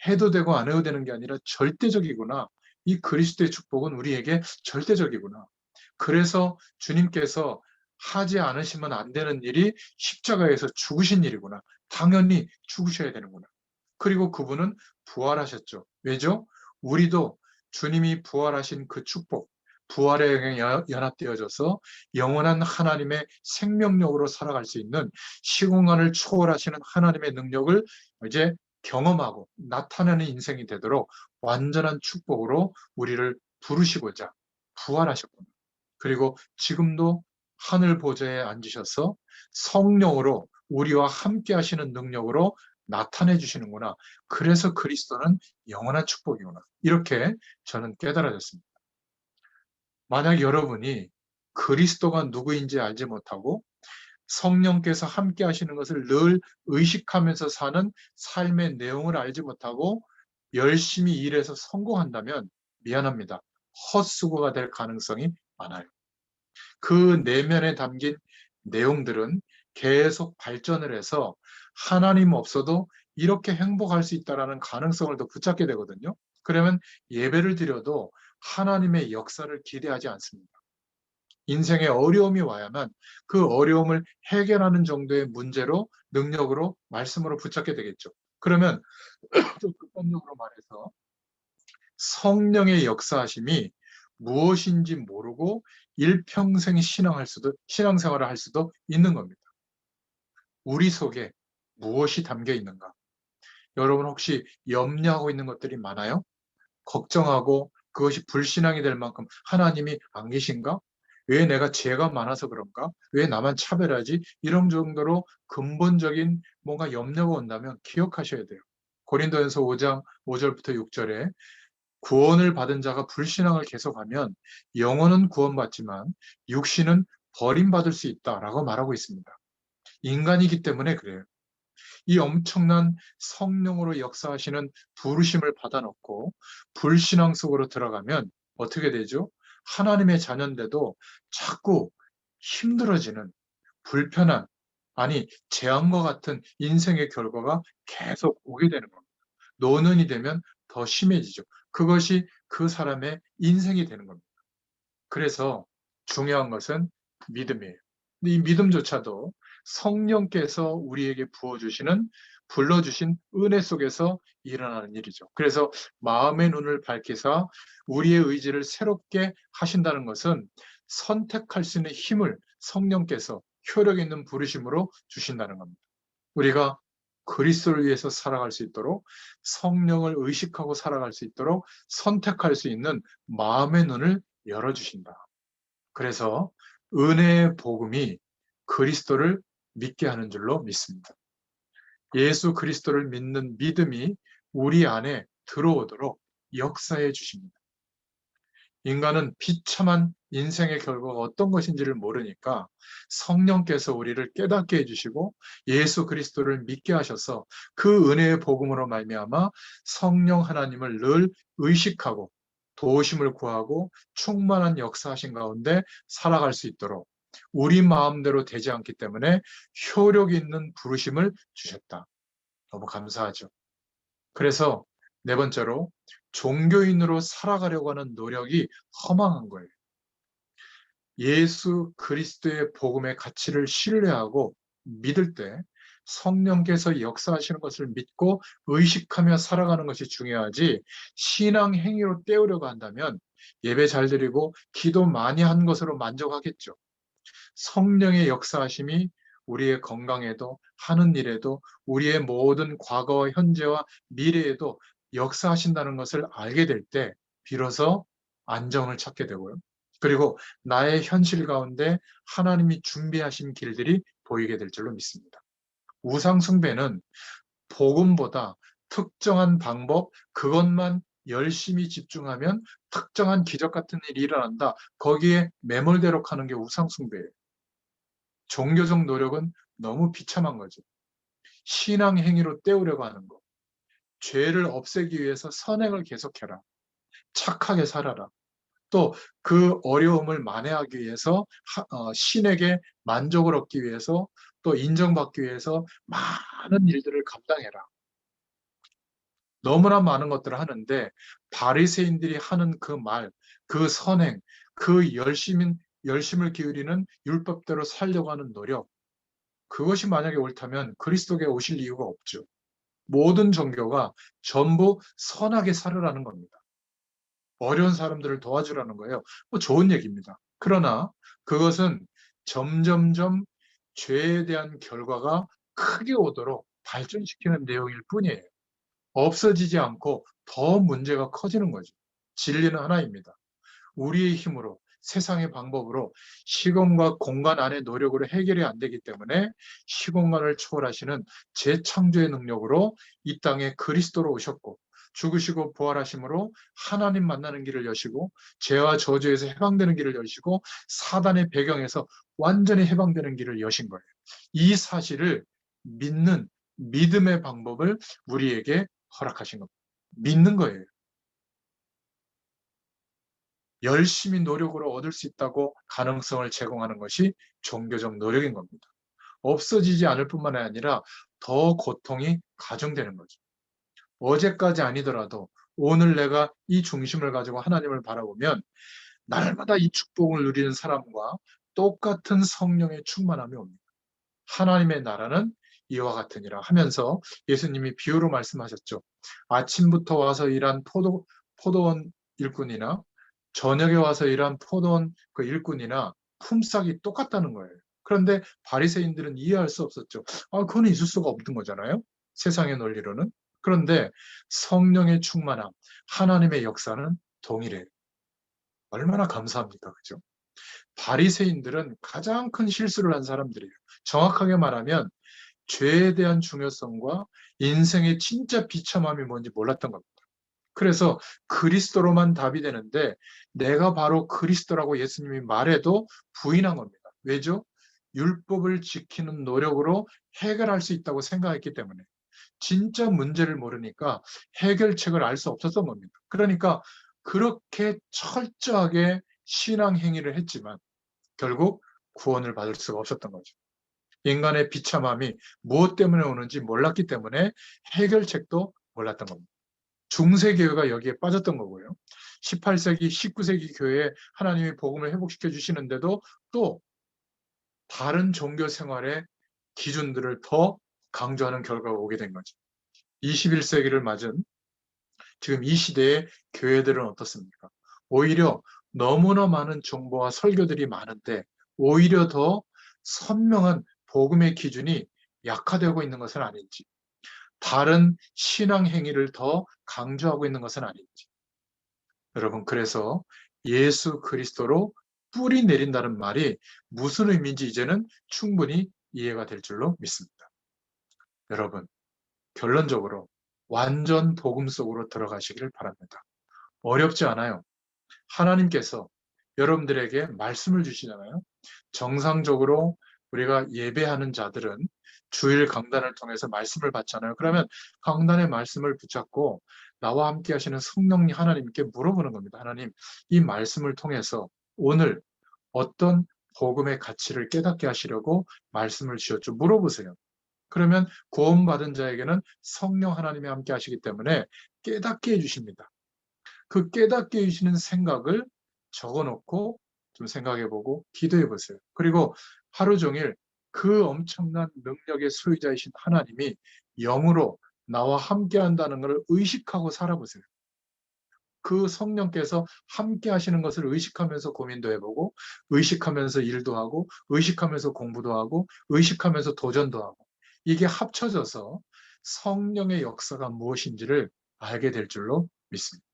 해도 되고 안 해도 되는 게 아니라 절대적이구나. 이 그리스도의 축복은 우리에게 절대적이구나. 그래서 주님께서 하지 않으시면 안 되는 일이 십자가에서 죽으신 일이구나. 당연히 죽으셔야 되는구나. 그리고 그분은 부활하셨죠. 왜죠? 우리도 주님이 부활하신 그 축복, 부활에 연합되어져서 영원한 하나님의 생명력으로 살아갈 수 있는 시공간을 초월하시는 하나님의 능력을 이제 경험하고 나타내는 인생이 되도록 완전한 축복으로 우리를 부르시고자 부활하셨구나. 그리고 지금도 하늘 보좌에 앉으셔서 성령으로 우리와 함께 하시는 능력으로 나타내 주시는구나. 그래서 그리스도는 영원한 축복이구나. 이렇게 저는 깨달아졌습니다. 만약 여러분이 그리스도가 누구인지 알지 못하고 성령께서 함께 하시는 것을 늘 의식하면서 사는 삶의 내용을 알지 못하고 열심히 일해서 성공한다면 미안합니다. 헛수고가 될 가능성이 많아요. 그 내면에 담긴 내용들은 계속 발전을 해서 하나님 없어도 이렇게 행복할 수 있다라는 가능성을 더 붙잡게 되거든요. 그러면 예배를 드려도 하나님의 역사를 기대하지 않습니다. 인생에 어려움이 와야만 그 어려움을 해결하는 정도의 문제로, 능력으로, 말씀으로 붙잡게 되겠죠. 그러면 좀 극단적으로 말해서 성령의 역사하심이 무엇인지 모르고 일평생 신앙생활을 할 수도 있는 겁니다. 우리 속에 무엇이 담겨 있는가? 여러분 혹시 염려하고 있는 것들이 많아요? 걱정하고 그것이 불신앙이 될 만큼 하나님이 안 계신가? 왜 내가 죄가 많아서 그런가? 왜 나만 차별하지? 이런 정도로 근본적인 뭔가 염려가 온다면 기억하셔야 돼요. 고린도전서 5장 5절부터 6절에 구원을 받은 자가 불신앙을 계속하면 영혼은 구원받지만 육신은 버림받을 수 있다라고 말하고 있습니다. 인간이기 때문에 그래요. 이 엄청난 성령으로 역사하시는 부르심을 받아놓고 불신앙 속으로 들어가면 어떻게 되죠? 하나님의 자녀인데도 자꾸 힘들어지는 불편한, 아니 재앙과 같은 인생의 결과가 계속 오게 되는 겁니다. 노년이 되면 더 심해지죠. 그것이 그 사람의 인생이 되는 겁니다. 그래서 중요한 것은 믿음이에요. 근데 이 믿음조차도 성령께서 우리에게 부어주시는, 불러주신 은혜 속에서 일어나는 일이죠. 그래서 마음의 눈을 밝히사 우리의 의지를 새롭게 하신다는 것은 선택할 수 있는 힘을 성령께서 효력 있는 부르심으로 주신다는 겁니다. 우리가 그리스도를 위해서 살아갈 수 있도록, 성령을 의식하고 살아갈 수 있도록 선택할 수 있는 마음의 눈을 열어주신다. 그래서 은혜의 복음이 그리스도를 믿게 하는 줄로 믿습니다. 예수 그리스도를 믿는 믿음이 우리 안에 들어오도록 역사해 주십니다. 인간은 비참한 인생의 결과가 어떤 것인지를 모르니까 성령께서 우리를 깨닫게 해주시고 예수 그리스도를 믿게 하셔서 그 은혜의 복음으로 말미암아 성령 하나님을 늘 의식하고 도우심을 구하고 충만한 역사하신 가운데 살아갈 수 있도록 우리 마음대로 되지 않기 때문에 효력 있는 부르심을 주셨다. 너무 감사하죠. 그래서 네 번째로 종교인으로 살아가려고 하는 노력이 허망한 거예요. 예수 그리스도의 복음의 가치를 신뢰하고 믿을 때 성령께서 역사하시는 것을 믿고 의식하며 살아가는 것이 중요하지, 신앙 행위로 때우려고 한다면 예배 잘 드리고 기도 많이 한 것으로 만족하겠죠. 성령의 역사하심이 우리의 건강에도 하는 일에도 우리의 모든 과거와 현재와 미래에도 역사하신다는 것을 알게 될 때 비로소 안정을 찾게 되고요. 그리고 나의 현실 가운데 하나님이 준비하신 길들이 보이게 될 줄로 믿습니다. 우상숭배는 복음보다 특정한 방법, 그것만 열심히 집중하면 특정한 기적 같은 일이 일어난다. 거기에 매몰되도록 하는 게 우상숭배예요. 종교적 노력은 너무 비참한 거죠. 신앙 행위로 때우려고 하는 거. 죄를 없애기 위해서 선행을 계속해라. 착하게 살아라. 또 그 어려움을 만회하기 위해서 신에게 만족을 얻기 위해서 또 인정받기 위해서 많은 일들을 감당해라. 너무나 많은 것들을 하는데 바리새인들이 하는 그 말, 그 선행, 그 열심을 기울이는 율법대로 살려고 하는 노력, 그것이 만약에 옳다면 그리스도께 오실 이유가 없죠. 모든 종교가 전부 선하게 살으라는 겁니다. 어려운 사람들을 도와주라는 거예요. 뭐 좋은 얘기입니다. 그러나 그것은 점점점 죄에 대한 결과가 크게 오도록 발전시키는 내용일 뿐이에요. 없어지지 않고 더 문제가 커지는 거죠. 진리는 하나입니다. 우리의 힘으로 세상의 방법으로 시공과 공간 안의 노력으로 해결이 안 되기 때문에 시공간을 초월하시는 재창조의 능력으로 이 땅에 그리스도로 오셨고 죽으시고 부활하심으로 하나님 만나는 길을 여시고 죄와 저주에서 해방되는 길을 여시고 사단의 배경에서 완전히 해방되는 길을 여신 거예요. 이 사실을 믿는 믿음의 방법을 우리에게 허락하신 겁니다. 믿는 거예요. 열심히 노력으로 얻을 수 있다고 가능성을 제공하는 것이 종교적 노력인 겁니다. 없어지지 않을 뿐만 아니라 더 고통이 가중되는 거죠. 어제까지 아니더라도 오늘 내가 이 중심을 가지고 하나님을 바라보면 날마다 이 축복을 누리는 사람과 똑같은 성령의 충만함이 옵니다. 하나님의 나라는 이와 같으니라 하면서 예수님이 비유로 말씀하셨죠. 아침부터 와서 일한 포도원 일꾼이나 저녁에 와서 일한 포도원 그 일꾼이나 품삯이 똑같다는 거예요. 그런데 바리새인들은 이해할 수 없었죠. 그건 있을 수가 없는 거잖아요. 세상의 논리로는. 그런데 성령의 충만함, 하나님의 역사는 동일해요. 얼마나 감사합니까? 그죠? 바리새인들은 가장 큰 실수를 한 사람들이에요. 정확하게 말하면 죄에 대한 중요성과 인생의 진짜 비참함이 뭔지 몰랐던 겁니다. 그래서 그리스도로만 답이 되는데 내가 바로 그리스도라고 예수님이 말해도 부인한 겁니다. 왜죠? 율법을 지키는 노력으로 해결할 수 있다고 생각했기 때문에 진짜 문제를 모르니까 해결책을 알 수 없었던 겁니다. 그러니까 그렇게 철저하게 신앙 행위를 했지만 결국 구원을 받을 수가 없었던 거죠. 인간의 비참함이 무엇 때문에 오는지 몰랐기 때문에 해결책도 몰랐던 겁니다. 중세교회가 여기에 빠졌던 거고요. 18세기, 19세기 교회에 하나님이 복음을 회복시켜 주시는데도 또 다른 종교 생활의 기준들을 더 강조하는 결과가 오게 된 거죠. 21세기를 맞은 지금 이 시대의 교회들은 어떻습니까? 오히려 너무나 많은 정보와 설교들이 많은데 오히려 더 선명한 복음의 기준이 약화되고 있는 것은 아닌지, 다른 신앙 행위를 더 강조하고 있는 것은 아닌지. 여러분, 그래서 예수 그리스도로 뿌리 내린다는 말이 무슨 의미인지 이제는 충분히 이해가 될 줄로 믿습니다. 여러분, 결론적으로 완전 복음 속으로 들어가시기를 바랍니다. 어렵지 않아요. 하나님께서 여러분들에게 말씀을 주시잖아요. 정상적으로 우리가 예배하는 자들은 주일 강단을 통해서 말씀을 받잖아요. 그러면 강단의 말씀을 붙잡고 나와 함께 하시는 성령님 하나님께 물어보는 겁니다. 하나님, 이 말씀을 통해서 오늘 어떤 복음의 가치를 깨닫게 하시려고 말씀을 주셨죠? 물어보세요. 그러면 구원받은 자에게는 성령 하나님이 함께 하시기 때문에 깨닫게 해주십니다. 그 깨닫게 해주시는 생각을 적어놓고 좀 생각해보고 기도해보세요. 그리고 하루 종일 그 엄청난 능력의 소유자이신 하나님이 영으로 나와 함께 한다는 것을 의식하고 살아보세요. 그 성령께서 함께 하시는 것을 의식하면서 고민도 해보고, 의식하면서 일도 하고, 의식하면서 공부도 하고, 의식하면서 도전도 하고, 이게 합쳐져서 성령의 역사가 무엇인지를 알게 될 줄로 믿습니다.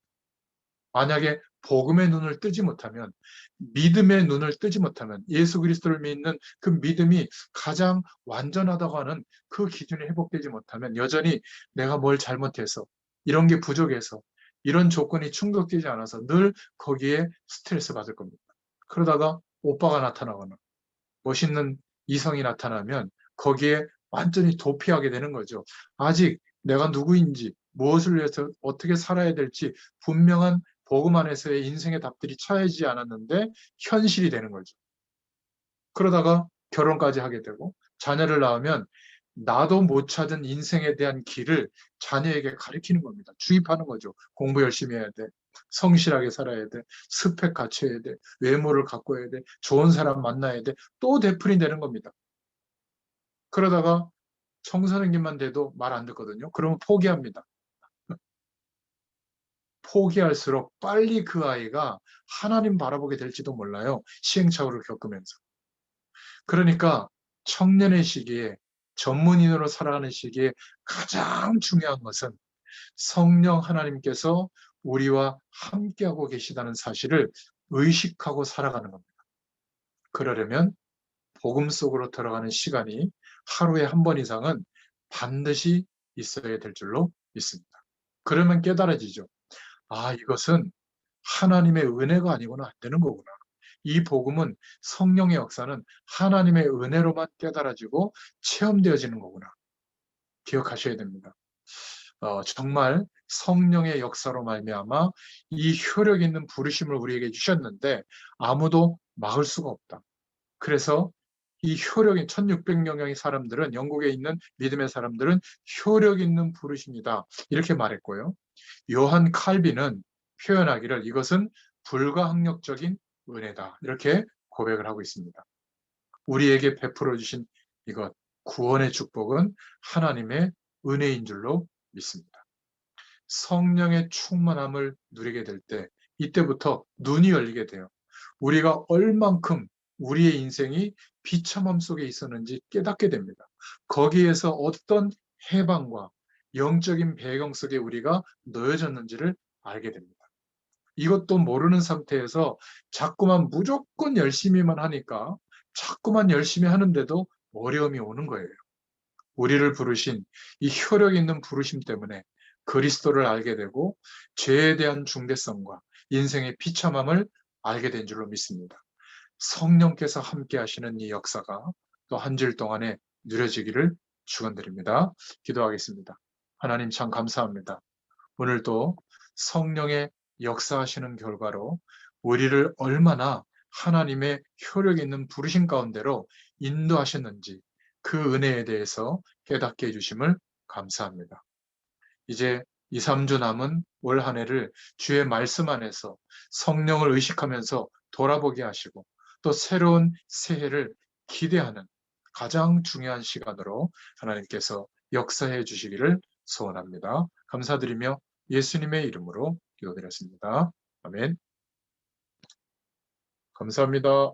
만약에 복음의 눈을 뜨지 못하면, 믿음의 눈을 뜨지 못하면, 예수 그리스도를 믿는 그 믿음이 가장 완전하다고 하는 그 기준이 회복되지 못하면 여전히 내가 뭘 잘못해서, 이런 게 부족해서, 이런 조건이 충족되지 않아서 늘 거기에 스트레스 받을 겁니다. 그러다가 오빠가 나타나거나 멋있는 이성이 나타나면 거기에 완전히 도피하게 되는 거죠. 아직 내가 누구인지, 무엇을 위해서 어떻게 살아야 될지 분명한 복음 안에서의 인생의 답들이 찾아지지 않았는데 현실이 되는 거죠. 그러다가 결혼까지 하게 되고 자녀를 낳으면 나도 못 찾은 인생에 대한 길을 자녀에게 가르치는 겁니다. 주입하는 거죠. 공부 열심히 해야 돼. 성실하게 살아야 돼. 스펙 갖춰야 돼. 외모를 가꿔야 돼. 좋은 사람 만나야 돼. 또 되풀이 되는 겁니다. 그러다가 청소년기만 돼도 말 안 듣거든요. 그러면 포기합니다. 포기할수록 빨리 그 아이가 하나님 바라보게 될지도 몰라요. 시행착오를 겪으면서. 그러니까 청년의 시기에 전문인으로 살아가는 시기에 가장 중요한 것은 성령 하나님께서 우리와 함께하고 계시다는 사실을 의식하고 살아가는 겁니다. 그러려면 복음 속으로 들어가는 시간이 하루에 한 번 이상은 반드시 있어야 될 줄로 믿습니다. 그러면 깨달아지죠. 아, 이것은 하나님의 은혜가 아니고는 안 되는 거구나. 이 복음은 성령의 역사는 하나님의 은혜로만 깨달아지고 체험되어지는 거구나. 기억하셔야 됩니다. 정말 성령의 역사로 말미암아 이 효력 있는 부르심을 우리에게 주셨는데 아무도 막을 수가 없다. 그래서 이 효력인 1600명의 사람들은 영국에 있는 믿음의 사람들은 효력 있는 부르심이다. 이렇게 말했고요. 요한 칼빈은 표현하기를 이것은 불가항력적인 은혜다. 이렇게 고백을 하고 있습니다. 우리에게 베풀어 주신 이것, 구원의 축복은 하나님의 은혜인 줄로 믿습니다. 성령의 충만함을 누리게 될 때, 이때부터 눈이 열리게 돼요. 우리가 얼만큼 우리의 인생이 비참함 속에 있었는지 깨닫게 됩니다. 거기에서 어떤 해방과 영적인 배경 속에 우리가 놓여졌는지를 알게 됩니다. 이것도 모르는 상태에서 자꾸만 무조건 열심히만 하니까 자꾸만 열심히 하는데도 어려움이 오는 거예요. 우리를 부르신 이 효력 있는 부르심 때문에 그리스도를 알게 되고 죄에 대한 중대성과 인생의 비참함을 알게 된 줄로 믿습니다. 성령께서 함께 하시는 이 역사가 또 한 주일 동안에 누려지기를 축원드립니다. 기도하겠습니다. 하나님 참 감사합니다. 오늘도 성령의 역사하시는 결과로 우리를 얼마나 하나님의 효력 있는 부르심 가운데로 인도하셨는지 그 은혜에 대해서 깨닫게 해주심을 감사합니다. 이제 2, 3주 남은 올 한 해를 주의 말씀 안에서 성령을 의식하면서 돌아보게 하시고 또 새로운 새해를 기대하는 가장 중요한 시간으로 하나님께서 역사해 주시기를 소원합니다. 감사드리며 예수님의 이름으로 기도드렸습니다. 아멘. 감사합니다.